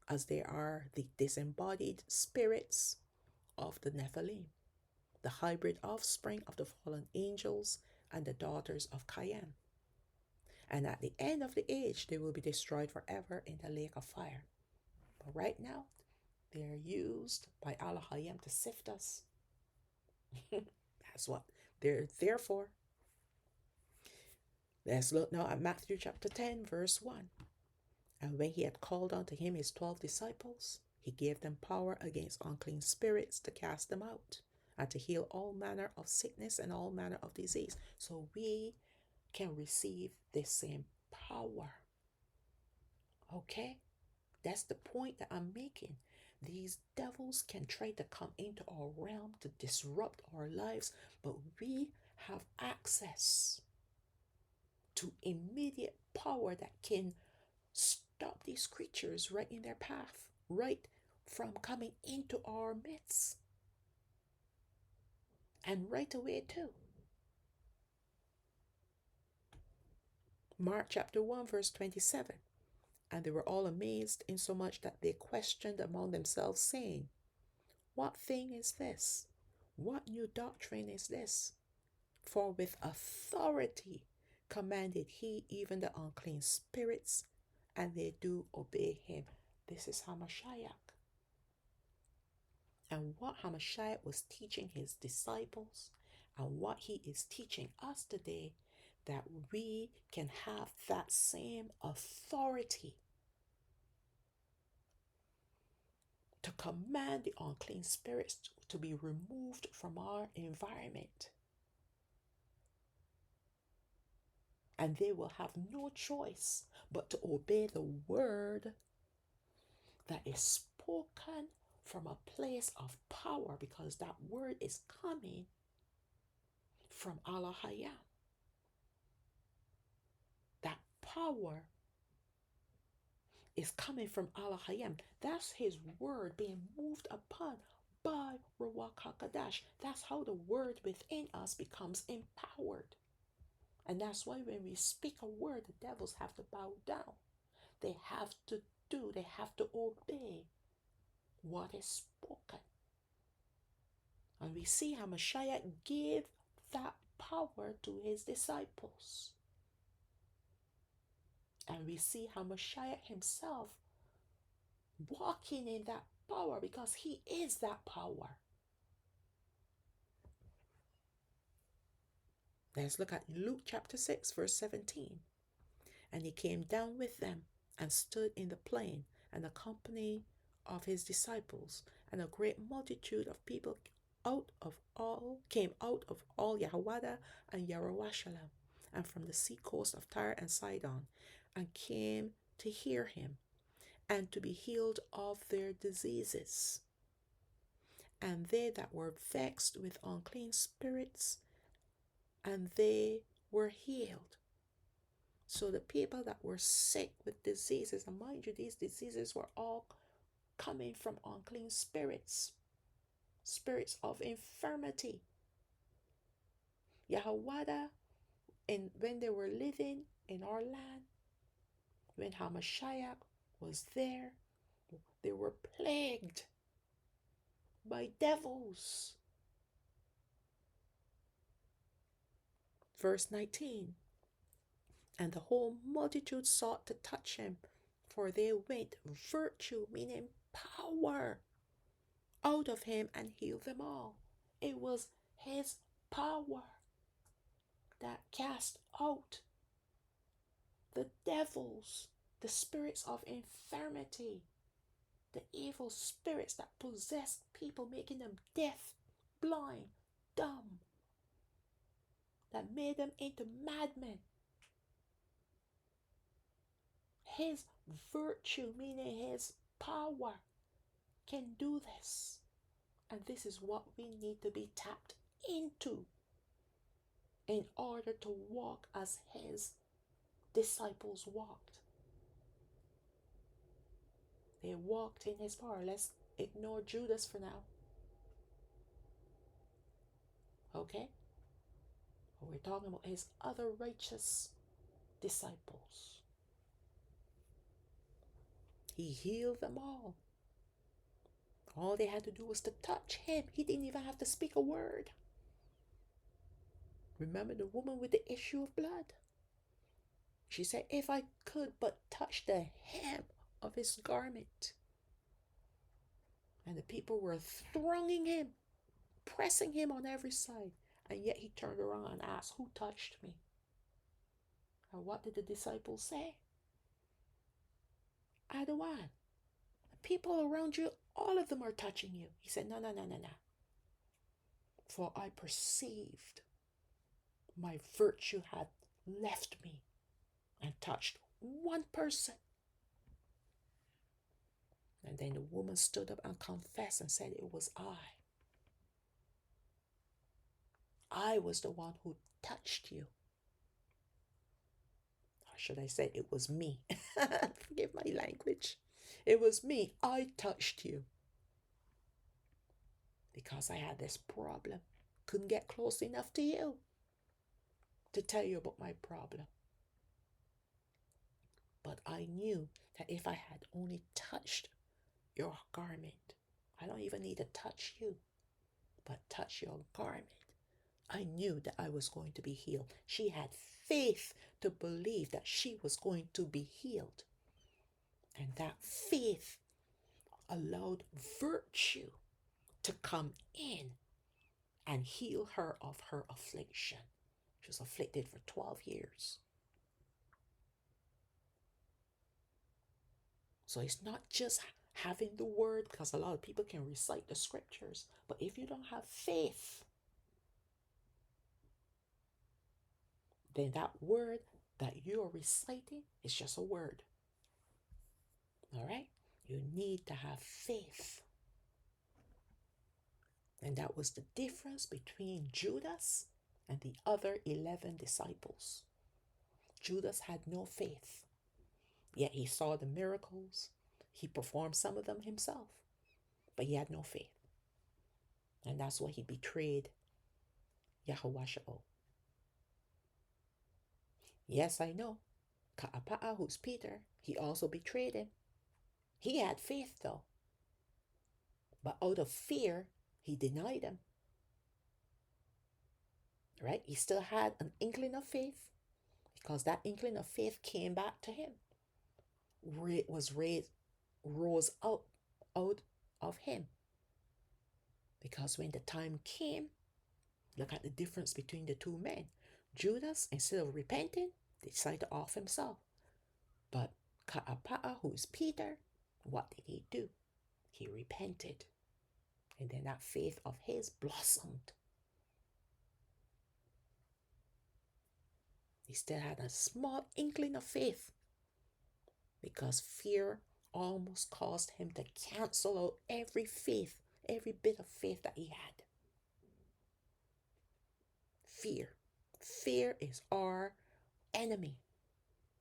as they are the disembodied spirits of the Nephilim, the hybrid offspring of the fallen angels and the daughters of Cain. And at the end of the age, they will be destroyed forever in the lake of fire. But right now, they are used by Allah Hayam to sift us. That's what they're there for. Let's look now at Matthew chapter 10, verse 1. And when he had called unto him his 12 disciples, he gave them power against unclean spirits to cast them out, and to heal all manner of sickness and all manner of disease. So we can receive this same power. Okay? That's the point that I'm making. These devils can try to come into our realm to disrupt our lives, but we have access to immediate power that can stop these creatures right in their path, right from coming into our midst. And right away too. Mark chapter 1 verse 27. And they were all amazed, insomuch that they questioned among themselves, saying, What thing is this? What new doctrine is this? For with authority commanded he even the unclean spirits, and they do obey him. This is Hamashiach. And what Hamashiach was teaching his disciples, and what he is teaching us today, that we can have that same authority to command the unclean spirits to be removed from our environment. And they will have no choice but to obey the word that is spoken from a place of power, because that word is coming from Allah Hayam. That power is coming from Allah Hayam. That's his word being moved upon by Ruach HaKodesh. That's how the word within us becomes empowered. And that's why when we speak a word, the devils have to bow down. They have to obey what is spoken. And we see how Mashiach gave that power to his disciples. And we see how Mashiach himself walking in that power, because he is that power. Let's look at Luke chapter 6 verse 17. And he came down with them and stood in the plain, and the company of his disciples, and a great multitude of people came out of all Yahwada and Yerushalayim, and from the sea coast of Tyre and Sidon, and came to hear him, and to be healed of their diseases. And they that were vexed with unclean spirits, and they were healed. So the people that were sick with diseases, and mind you, these diseases were all coming from unclean spirits, spirits of infirmity. Yahweh, and when they were living in our land, when Hamashiach was there, they were plagued by devils. Verse 19, and the whole multitude sought to touch him, for they went virtue, meaning power, out of him and healed them all. It was his power that cast out the devils, the spirits of infirmity, the evil spirits that possessed people, making them deaf, blind, dumb, that made them into madmen. His virtue, meaning his power, can do this. And this is what we need to be tapped into in order to walk as his disciples walked. They walked in his power. Let's ignore Judas for now. Okay? We're talking about his other righteous disciples. He healed them all. All they had to do was to touch him. He didn't even have to speak a word. Remember the woman with the issue of blood? She said, if I could but touch the hem of his garment. And the people were thronging him, pressing him on every side. And yet he turned around and asked, who touched me? And what did the disciples say? I the one. The people around you, all of them are touching you. He said, no. For I perceived my virtue had left me and touched one person. And then the woman stood up and confessed and said, it was I. I was the one who touched you. Or should I say, it was me. Forgive my language. It was me. I touched you. Because I had this problem. Couldn't get close enough to you to tell you about my problem. But I knew that if I had only touched your garment, I don't even need to touch you, but touch your garment, I knew that I was going to be healed. She had faith to believe that she was going to be healed. And that faith allowed virtue to come in and heal her of her affliction. She was afflicted for 12 years. So it's not just having the word, because a lot of people can recite the scriptures, but if you don't have faith, then that word that you're reciting is just a word. All right? You need to have faith. And that was the difference between Judas and the other 11 disciples. Judas had no faith, yet he saw the miracles. He performed some of them himself, but he had no faith. And that's why he betrayed Yahushua. Yes, I know. Ka'apa'a, who's Peter, he also betrayed him. He had faith though. But out of fear, he denied him. Right? He still had an inkling of faith, because that inkling of faith came back to him. Rose out of him. Because when the time came, look at the difference between the two men. Judas, instead of repenting, decided to off himself. But Ka'apa'a, who is Peter, what did he do? He repented. And then that faith of his blossomed. He still had a small inkling of faith, because fear almost caused him to cancel out every faith, every bit of faith that he had. Fear. Fear is our enemy.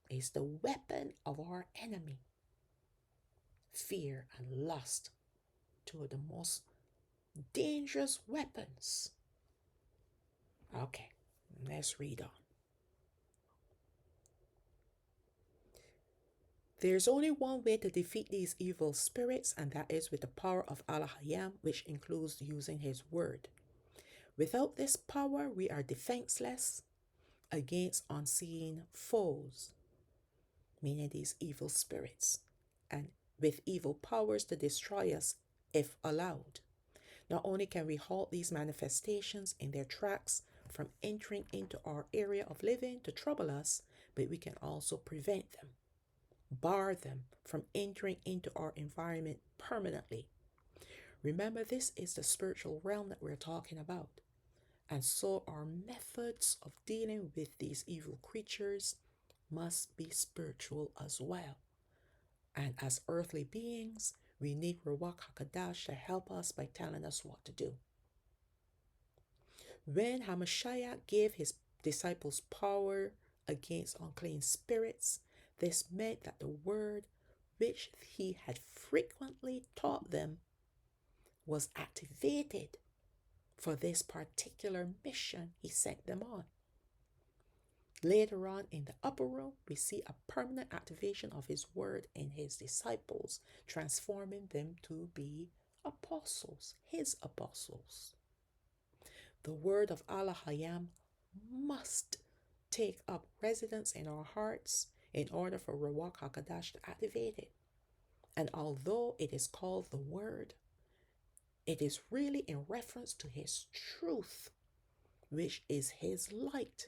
It's the weapon of our enemy. Fear and lust, two of the most dangerous weapons. Okay, let's read on. There's only one way to defeat these evil spirits, and that is with the power of Allah-Hayam, which includes using His word. Without this power, we are defenseless against unseen foes, meaning these evil spirits, and with evil powers to destroy us if allowed. Not only can we halt these manifestations in their tracks from entering into our area of living to trouble us, but we can also prevent them, bar them from entering into our environment permanently. Remember, this is the spiritual realm that we're talking about. And so our methods of dealing with these evil creatures must be spiritual as well. And as earthly beings, we need Ruach HaKodesh to help us by telling us what to do. When Hamashiach gave his disciples power against unclean spirits, this meant that the word which he had frequently taught them was activated for this particular mission he sent them on. Later on in the upper room, we see a permanent activation of his word in his disciples, transforming them to be apostles, his apostles. The word of Allah-Hayam must take up residence in our hearts in order for Ruach HaKodesh to activate it. And although it is called the word, it is really in reference to his truth, which is his light,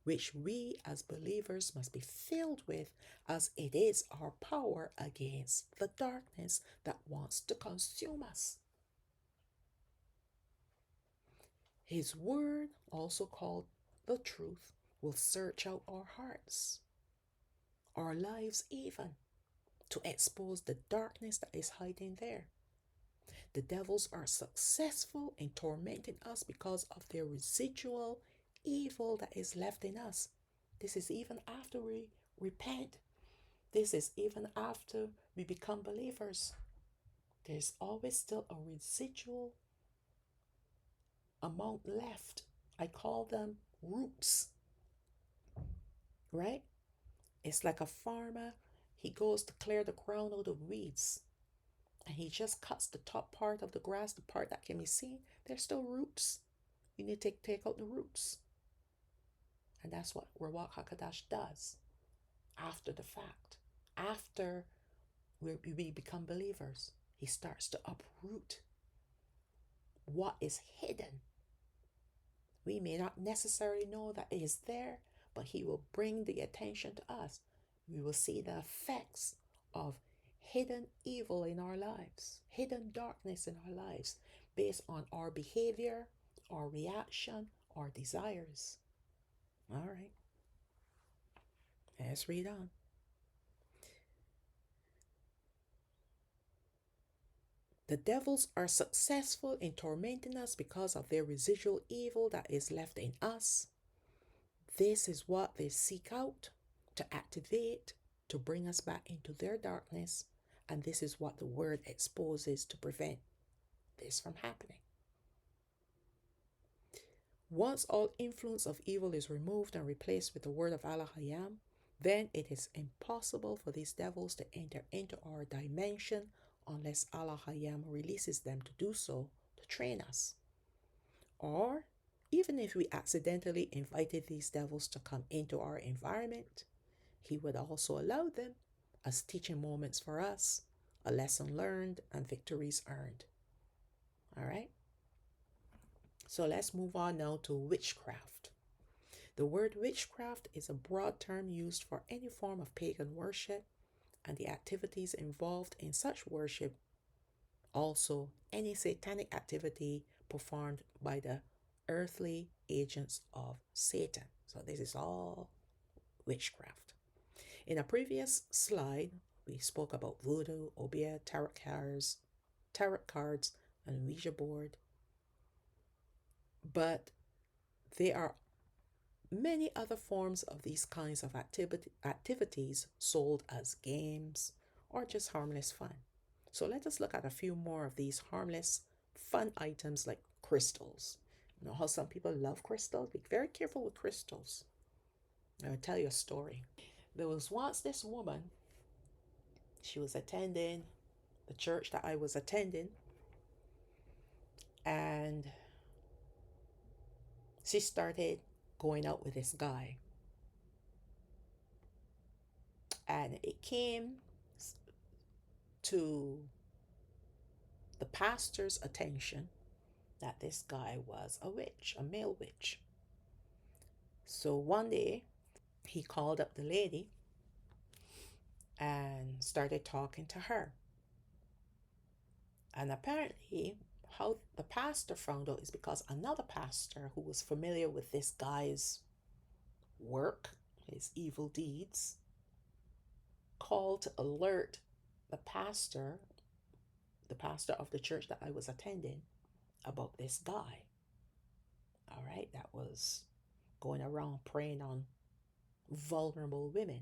which we as believers must be filled with, as it is our power against the darkness that wants to consume us. His word, also called the truth, will search out our hearts, our lives even, to expose the darkness that is hiding there. The devils are successful in tormenting us because of their residual evil that is left in us. This is even after we repent. This is even after we become believers. There's always still a residual amount left. I call them roots, right? It's like a farmer. He goes to clear the ground out of weeds, and he just cuts the top part of the grass, the part that can be seen. There's still roots. You need to take out the roots. And that's what Ruach HaKodesh does after the fact. After we become believers, he starts to uproot what is hidden. We may not necessarily know that it is there, but he will bring the attention to us. We will see the effects of hidden evil in our lives, hidden darkness in our lives, based on our behavior, our reaction, our desires. All right, let's read on. The devils are successful in tormenting us because of their residual evil that is left in us. This is what they seek out to activate, to bring us back into their darkness. And this is what the word exposes to prevent this from happening. Once all influence of evil is removed and replaced with the word of Allah-Hayam, then it is impossible for these devils to enter into our dimension unless Allah-Hayam releases them to do so, to train us. Or, even if we accidentally invited these devils to come into our environment, he would also allow them as teaching moments for us, a lesson learned and victories earned. All right? So let's move on now to witchcraft. The word witchcraft is a broad term used for any form of pagan worship and the activities involved in such worship. Also, any satanic activity performed by the earthly agents of Satan. So this is all witchcraft. In a previous slide, we spoke about voodoo, obeah, tarot cards, and Ouija board. But they are many other forms of these kinds of activities sold as games or just harmless fun. So let us look at a few more of these harmless fun items like crystals. You know how some people love crystals? Be very careful with crystals. I will tell you a story. There was once this woman, she was attending the church that I was attending, and she started going out with this guy. And it came to the pastor's attention that this guy was a witch, a male witch. So one day he called up the lady and started talking to her. And apparently, how the pastor found out is because another pastor who was familiar with this guy's work, his evil deeds, called to alert the pastor of the church that I was attending, about this guy. All right, that was going around preying on vulnerable women.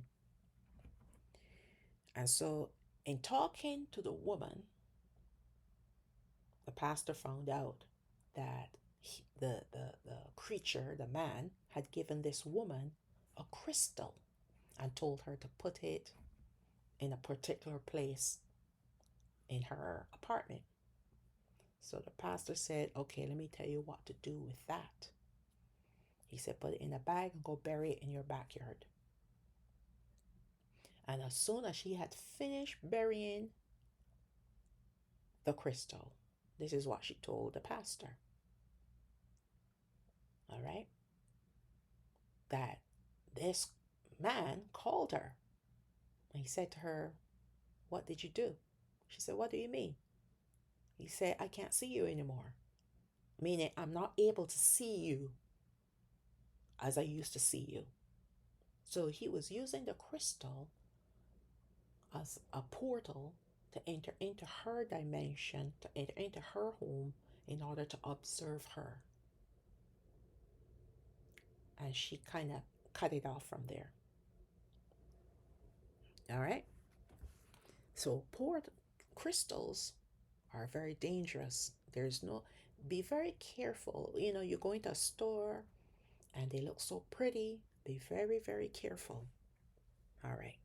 And so, in talking to the woman, the pastor found out that the creature, the man, had given this woman a crystal and told her to put it in a particular place in her apartment. So the pastor said, okay, let me tell you what to do with that. He said, put it in a bag and go bury it in your backyard. And as soon as she had finished burying the crystal, this is what she told the pastor. All right. That this man called her and he said to her, what did you do? She said, what do you mean? He said, I can't see you anymore. Meaning, I'm not able to see you as I used to see you. So he was using the crystal as a portal to enter into her dimension, to enter into her home in order to observe her. And she kind of cut it off from there. All right. So crystals are very dangerous. There's no, be very careful. You know, you go into a store and they look so pretty. Be very, very careful. All right.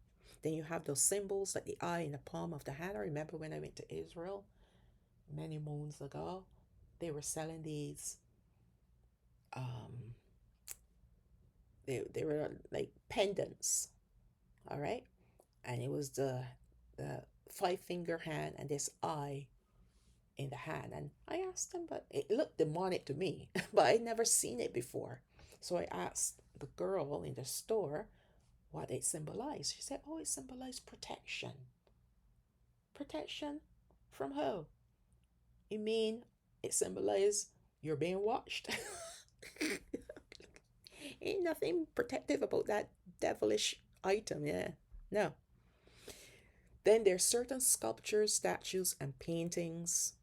Then you have those symbols like the eye in the palm of the hand. I remember when I went to Israel many moons ago, they were selling these they were like pendants. All right. And it was the 5-finger hand and this eye in the hand. And I asked them, but it looked demonic to me, but I'd never seen it before. So I asked the girl in the store what it symbolized. She said, oh, it symbolized protection. Protection from who? You mean it symbolized you're being watched? Ain't nothing protective about that devilish item, yeah. No. Then there's certain sculptures, statues, and paintings,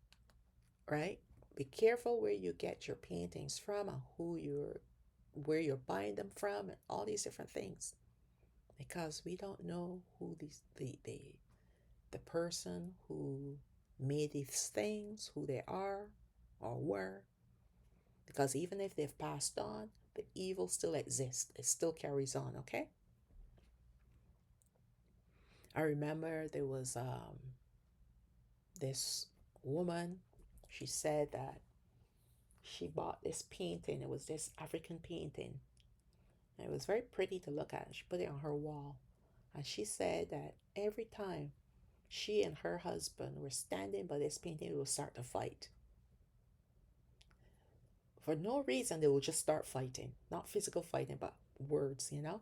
right? Be careful where you get your paintings from and where you're buying them from and all these different things. Because we don't know who the person who made these things, who they are or were. Because even if they've passed on, the evil still exists. It still carries on, okay? I remember there was this woman. She said that she bought this painting. It was this African painting. And it was very pretty to look at. She put it on her wall. And she said that every time she and her husband were standing by this painting, they would start to fight. For no reason, they would just start fighting. Not physical fighting, but words, you know?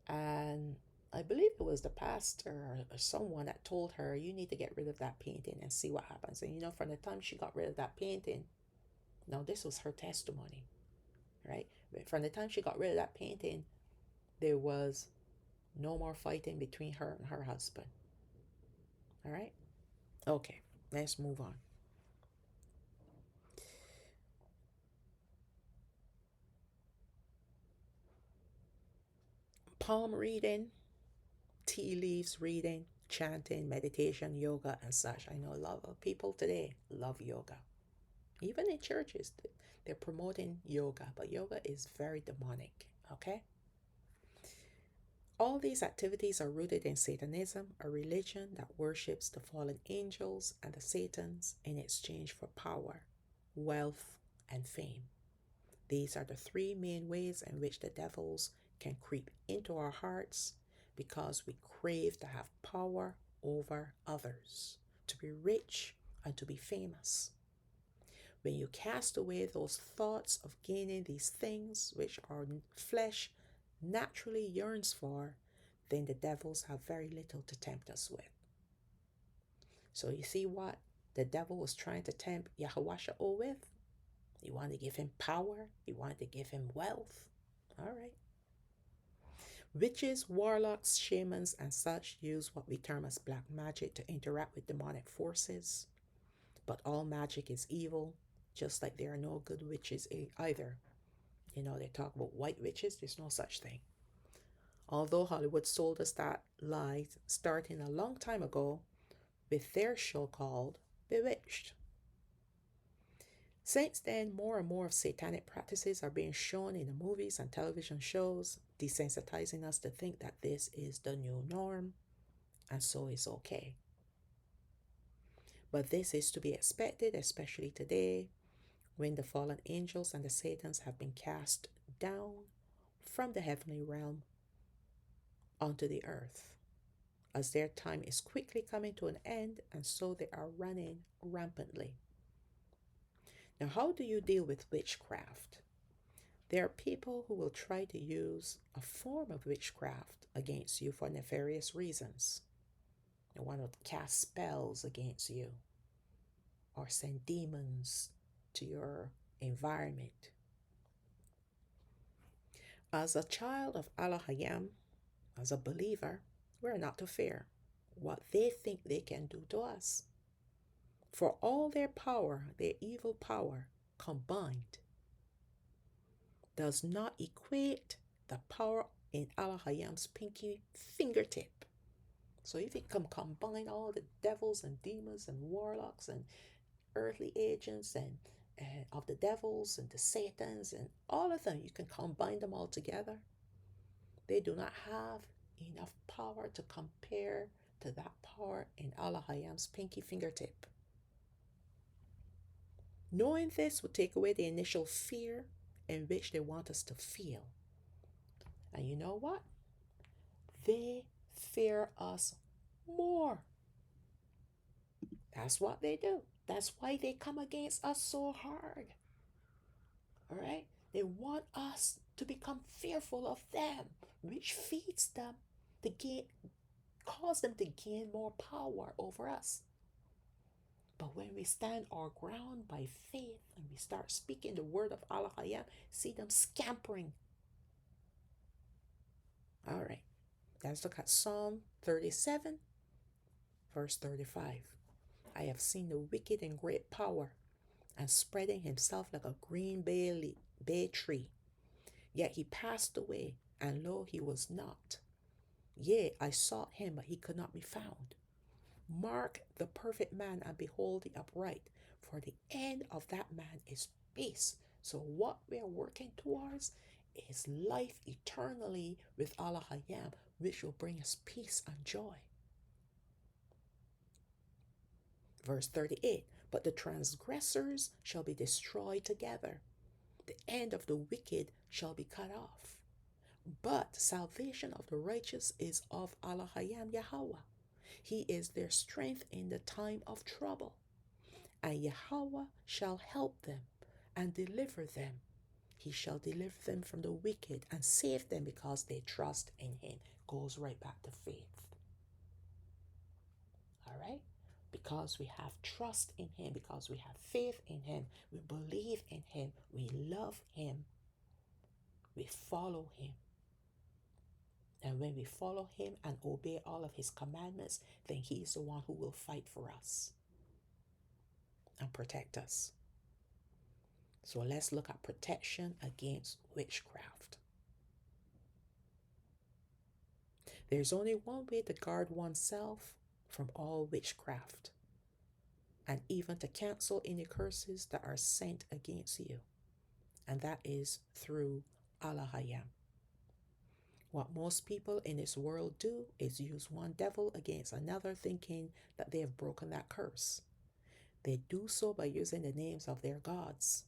And I believe it was the pastor or someone that told her, you need to get rid of that painting and see what happens. And you know, from the time she got rid of that painting, now this was her testimony, right? But from the time she got rid of that painting, there was no more fighting between her and her husband. All right? Okay, let's move on. palm reading, tea leaves reading, chanting, meditation, yoga, and such. I know a lot of people today love yoga. Even in churches, they're promoting yoga, but yoga is very demonic, okay? All these activities are rooted in Satanism, a religion that worships the fallen angels and the Satans in exchange for power, wealth, and fame. These are the three main ways in which the devils can creep into our hearts because we crave to have power over others, to be rich, and to be famous. When you cast away those thoughts of gaining these things which our flesh naturally yearns for, then the devils have very little to tempt us with. So you see what the devil was trying to tempt Yahushua with? He wanted to give him power. He wanted to give him wealth. All right. Witches, warlocks, shamans, and such use what we term as black magic to interact with demonic forces. But all magic is evil, just like there are no good witches either. You know, they talk about white witches. There's no such thing. Although Hollywood sold us that lie starting a long time ago with their show called Bewitched. Since then, more and more of satanic practices are being shown in the movies and television shows, desensitizing us to think that this is the new norm, and so it's okay. But this is to be expected, especially today, when the fallen angels and the Satans have been cast down from the heavenly realm onto the earth, as their time is quickly coming to an end, and so they are running rampantly. Now, how do you deal with witchcraft? There are people who will try to use a form of witchcraft against you for nefarious reasons. They want to cast spells against you or send demons to your environment. As a child of Elohim, as a believer, we're not to fear what they think they can do to us. For all their power, their evil power combined, does not equate the power in Elohim's pinky fingertip. So if you can combine all the devils and demons and warlocks and earthly agents and of the devils and the Satans and all of them, you can combine them all together. They do not have enough power to compare to that power in Elohim's pinky fingertip. Knowing this will take away the initial fear in which they want us to feel. And you know what? They fear us more. That's what they do. That's why they come against us so hard. All right? They want us to become fearful of them, which feeds them to cause them to gain more power over us. But when we stand our ground by faith and we start speaking the word of Elohim, see them scampering. All right, let's look at Psalm 37, verse 35. I have seen the wicked in great power and spreading himself like a green bay tree. Yet he passed away, and lo, he was not. Yea, I sought him, but he could not be found. Mark the perfect man and behold the upright, for the end of that man is peace. So what we are working towards is life eternally with Elohim, which will bring us peace and joy. Verse 38, but the transgressors shall be destroyed together. The end of the wicked shall be cut off. But salvation of the righteous is of Elohim Yahweh. He is their strength in the time of trouble. And Yahweh shall help them and deliver them. He shall deliver them from the wicked and save them because they trust in him. Goes right back to faith. All right? Because we have trust in him, because we have faith in him, we believe in him, we love him, we follow him. And when we follow him and obey all of his commandments, then he is the one who will fight for us and protect us. So let's look at protection against witchcraft. There's only one way to guard oneself from all witchcraft, and even to cancel any curses that are sent against you, and that is through Alahayam. What most people in this world do is use one devil against another, thinking that they have broken that curse. They do so by using the names of their gods,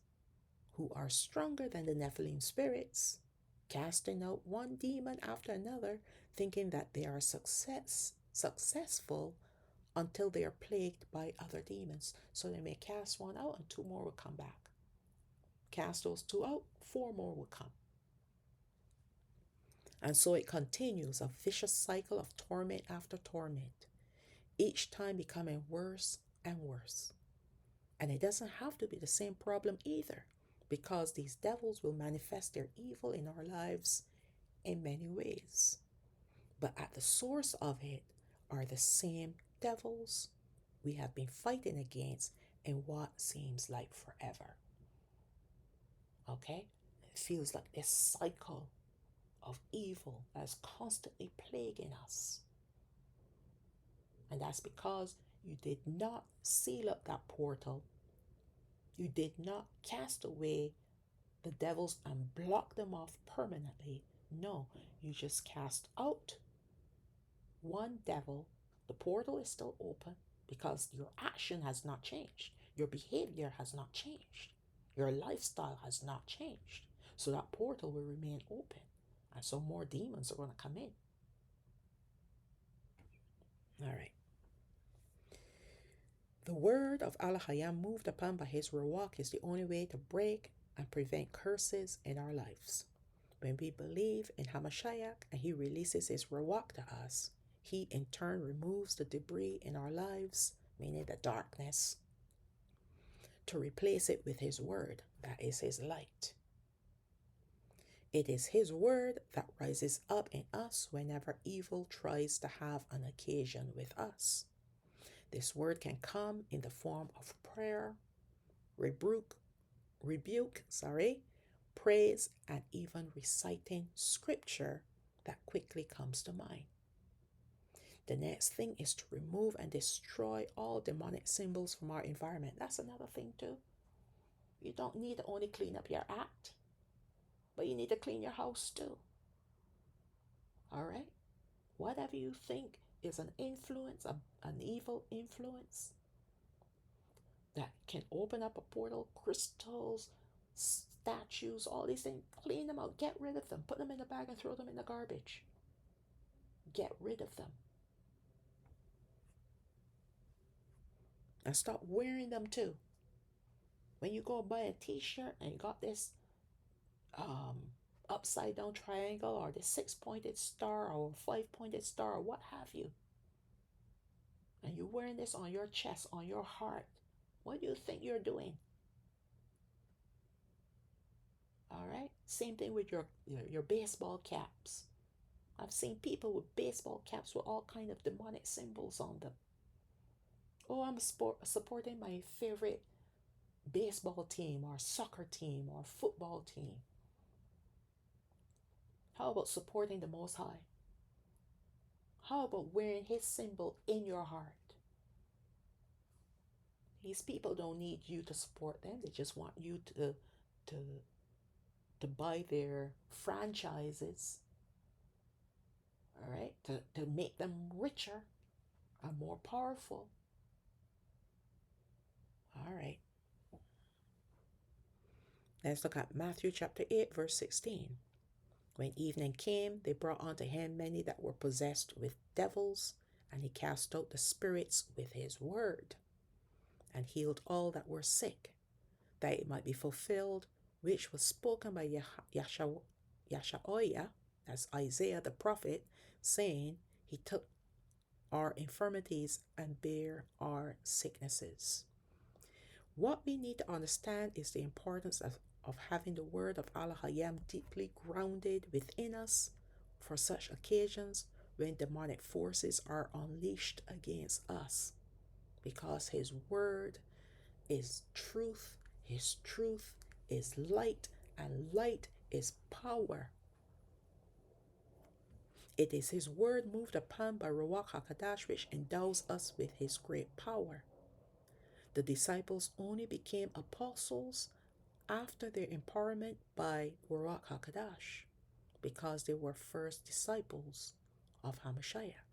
who are stronger than the Nephilim spirits, casting out one demon after another, thinking that they are successful until they are plagued by other demons. So they may cast one out and two more will come back. Cast those two out, four more will come. And so it continues, a vicious cycle of torment after torment, each time becoming worse and worse. And it doesn't have to be the same problem either, because these devils will manifest their evil in our lives in many ways. But at the source of it are the same devils we have been fighting against in what seems like forever. Okay? It feels like this cycle of evil that's constantly plaguing us. And that's because you did not seal up that portal. You did not cast away the devils and block them off permanently. No, you just cast out one devil. The portal is still open because your action has not changed. Your behavior has not changed. Your lifestyle has not changed. So that portal will remain open. And so more demons are going to come in. All right. The word of Alahayam moved upon by his Ruach is the only way to break and prevent curses in our lives. When we believe in Hamashiach and he releases his Ruach to us, he in turn removes the debris in our lives, meaning the darkness, to replace it with his word, that is his light. It is his word that rises up in us whenever evil tries to have an occasion with us. This word can come in the form of prayer, rebuke, praise, and even reciting scripture that quickly comes to mind. The next thing is to remove and destroy all demonic symbols from our environment. That's another thing too. You don't need to only clean up your act, but you need to clean your house too. All right? Whatever you think is an influence, an evil influence that can open up a portal, crystals, statues, all these things, clean them out, get rid of them, put them in a bag and throw them in the garbage. Get rid of them. And stop wearing them too. When you go buy a t-shirt and you got this upside down triangle or the 6-pointed star or 5-pointed star or what have you, and you're wearing this on your chest, on your heart, what do you think you're doing? All right, same thing with your baseball caps. I've seen people with baseball caps with all kind of demonic symbols on them. Oh, I'm supporting my favorite baseball team or soccer team or football team. How about supporting the Most High? How about wearing his symbol in your heart? These people don't need you to support them. They just want you to buy their franchises, all right, to make them richer and more powerful. All right. Let's look at Matthew chapter 8, verse 16. When evening came, they brought unto him many that were possessed with devils, and he cast out the spirits with his word, and healed all that were sick, that it might be fulfilled, which was spoken by Yasha'oiah, that's Isaiah the prophet, saying, he took our infirmities and bare our sicknesses. What we need to understand is the importance of having the word of Alahayam deeply grounded within us for such occasions when demonic forces are unleashed against us, because his word is truth, his truth is light, and light is power. It is his word moved upon by Ruach HaKodesh which endows us with his great power. The disciples only became apostles after their empowerment by Ruach HaKodesh, because they were first disciples of Hamashiach.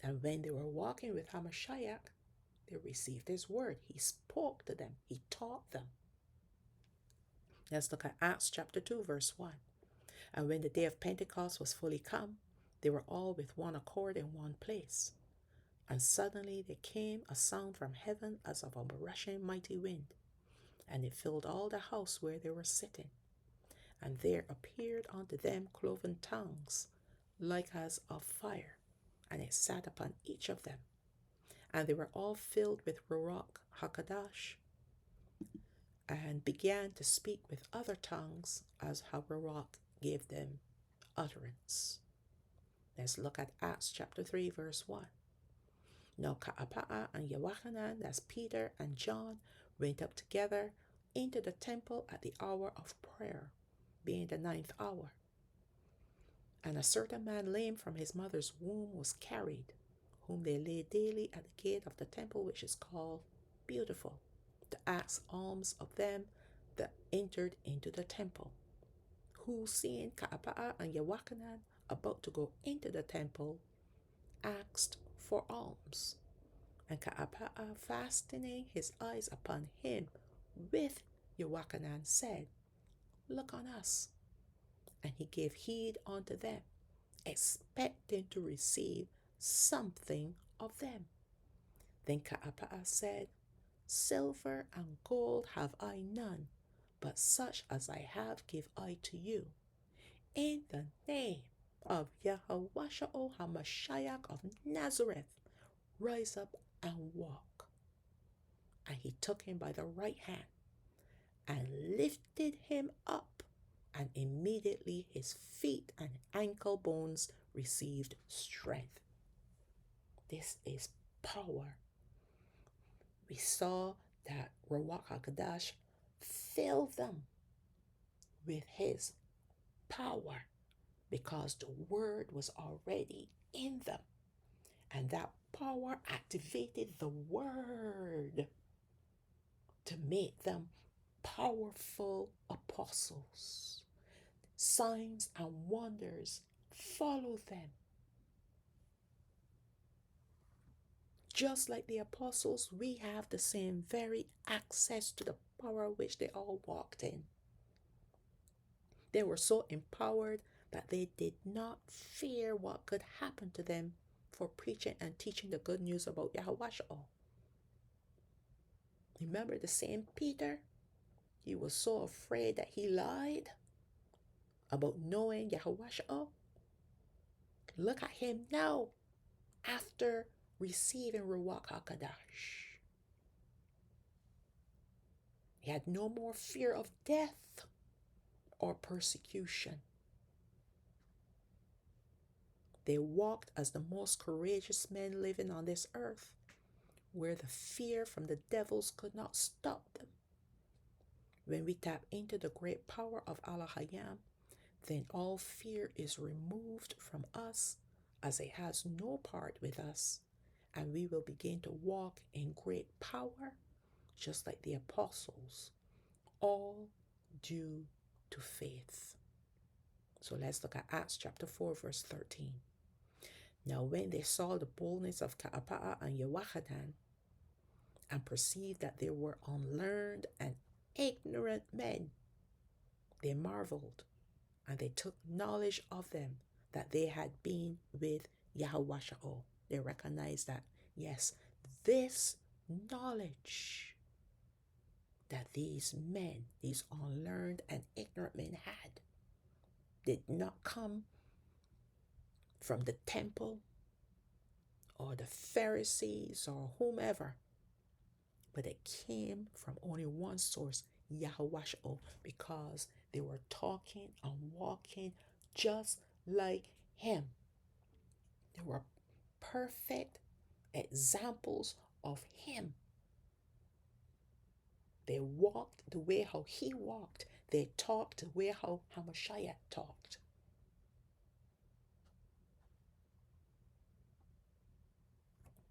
And when they were walking with Hamashiach, they received his word. He spoke to them. He taught them. Let's look at Acts chapter 2, verse 1. And when the day of Pentecost was fully come, they were all with one accord in one place. And suddenly there came a sound from heaven as of a rushing mighty wind, and it filled all the house where they were sitting. And there appeared unto them cloven tongues, like as of fire, and it sat upon each of them. And they were all filled with Ruach HaKodesh, and began to speak with other tongues as how Ruach gave them utterance. Let's look at Acts chapter 3, verse 1. Now Ka'apa'a and Yochanan, that's Peter and John, went up together into the temple at the hour of prayer, being the 9th hour. And a certain man lame from his mother's womb was carried, whom they laid daily at the gate of the temple, which is called Beautiful, to ask alms of them that entered into the temple, who, seeing Ka'apa'a and Yochanan about to go into the temple, asked for alms. And Ka'apa'a, fastening his eyes upon him with Yochanan, said, Look on us. And he gave heed unto them, expecting to receive something of them. Then Ka'apa'a said, Silver and gold have I none, but such as I have give I to you. In the name of Yahushua HaMashiach of Nazareth, rise up and walk. And he took him by the right hand and lifted him up, and immediately his feet and ankle bones received strength. This is power. We saw that Ruach HaKodesh filled them with his power because the word was already in them. And that power activated the word to make them powerful apostles. Signs and wonders follow them. Just like the apostles, we have the same very access to the power which they all walked in. They were so empowered that they did not fear what could happen to them for preaching and teaching the good news about Yahushua. Remember the same Peter? He was so afraid that he lied about knowing Yahushua. Look at him now after receiving Ruach HaKodesh. He had no more fear of death or persecution. They walked as the most courageous men living on this earth, where the fear from the devils could not stop them. When we tap into the great power of Allah Hayam, then all fear is removed from us, as it has no part with us, and we will begin to walk in great power, just like the apostles, all due to faith. So let's look at Acts chapter 4, verse 13. Now when they saw the boldness of Ka'apa'a and Yochanan, and perceived that they were unlearned and ignorant men, they marveled, and they took knowledge of them that they had been with Yahushua. They recognized that, yes, this knowledge that these men, these unlearned and ignorant men had, did not come from the temple or the Pharisees or whomever, but it came from only one source, Yahushua, because they were talking and walking just like him. They were perfect examples of him. They walked the way how he walked. They talked the way how Hamashiach talked.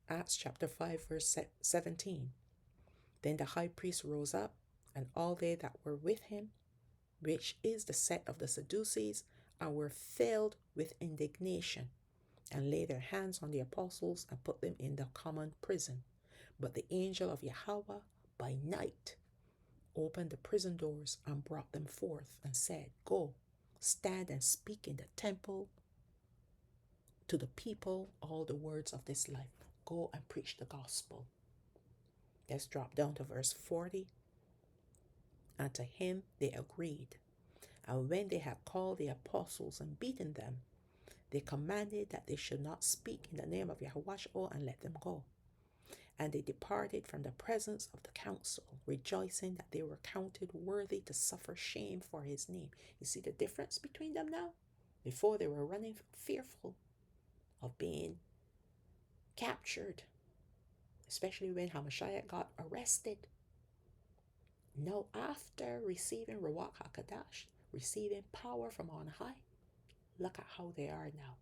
Acts chapter 5, verse 17. Then the high priest rose up, and all they that were with him, which is the set of the Sadducees, and were filled with indignation, and laid their hands on the apostles and put them in the common prison. But the angel of Yahweh by night opened the prison doors and brought them forth and said, Go, stand and speak in the temple to the people all the words of this life. Go and preach the gospel. Let's drop down to verse 40. And to him they agreed. And when they had called the apostles and beaten them, they commanded that they should not speak in the name of Yahushua and let them go. And they departed from the presence of the council, rejoicing that they were counted worthy to suffer shame for his name. You see the difference between them now? Before they were running fearful of being captured, especially when Hamashiach got arrested. Now, after receiving Ruach HaKadosh, receiving power from on high, look at how they are now,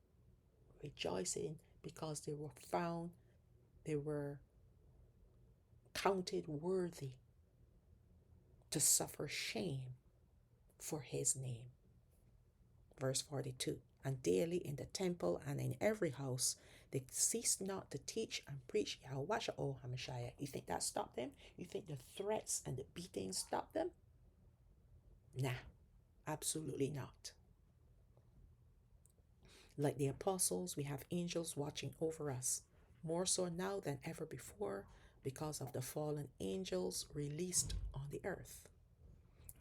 rejoicing because they were counted worthy to suffer shame for his name. Verse 42, and daily in the temple and in every house, they ceased not to teach and preach Yahushua HaMashiach. You think that stopped them? You think the threats and the beatings stopped them? Nah, absolutely not. Like the apostles, we have angels watching over us, more so now than ever before because of the fallen angels released on the earth.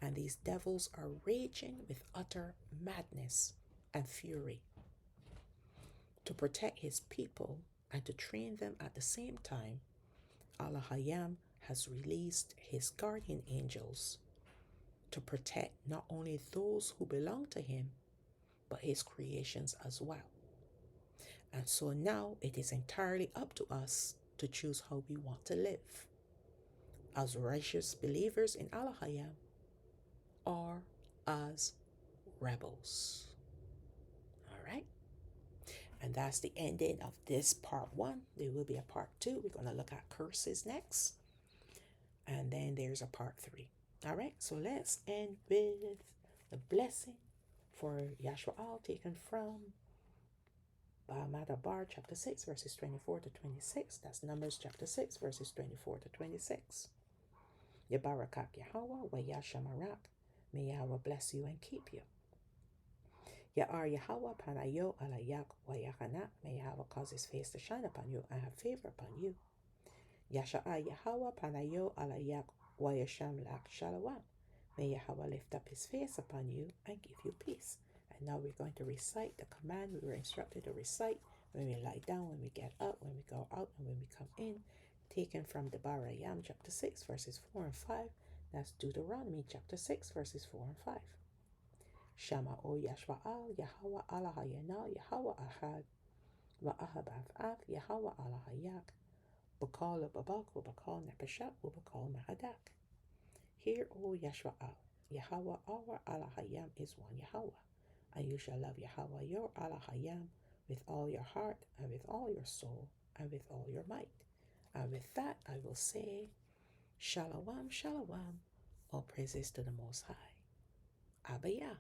And these devils are raging with utter madness and fury. To protect his people and to train them at the same time, Allah has released his guardian angels to protect not only those who belong to him, but his creations as well. And so now it is entirely up to us to choose how we want to live as righteous believers in Allah or as rebels. All right. And that's the ending of this part 1. There will be a part 2. We're going to look at curses next. And then there's a part 3. All right. So let's end with the blessing for Yashua taken from Bar chapter 6 verses 24 to 26. That's Numbers chapter 6 verses 24 to 26. Yabarakak Yahweh wa Yashamarak. May Yahweh bless you and keep you. Ya'ar Yahweh panayo alayak wa yachanak. May Yahweh cause his face to shine upon you and have favor upon you. Yasha'a Yahweh panayo alayak wa yasham lak Shalawam. May Yahweh lift up his face upon you and give you peace. And now we're going to recite the command we were instructed to recite when we lie down, when we get up, when we go out, and when we come in, taken from the Barayam chapter 6 verses 4 and 5. That's Deuteronomy chapter 6 verses 4 and 5. Shama o Yashwa'al Yahweh Allah Hayana Yahweh Ahad Wa'ahab Af Yahweh Allah Hayak Bakal Babak Wabakal Nepeshat Wabakal Mahadak. Hear, O Yashwa'al, Yahweh our Allah Hayam is one Yahweh. And you shall love Yahweh your Allah Hayam with all your heart and with all your soul and with all your might. And with that I will say, Shalawam, Shalawam, all praises to the Most High. Abaya.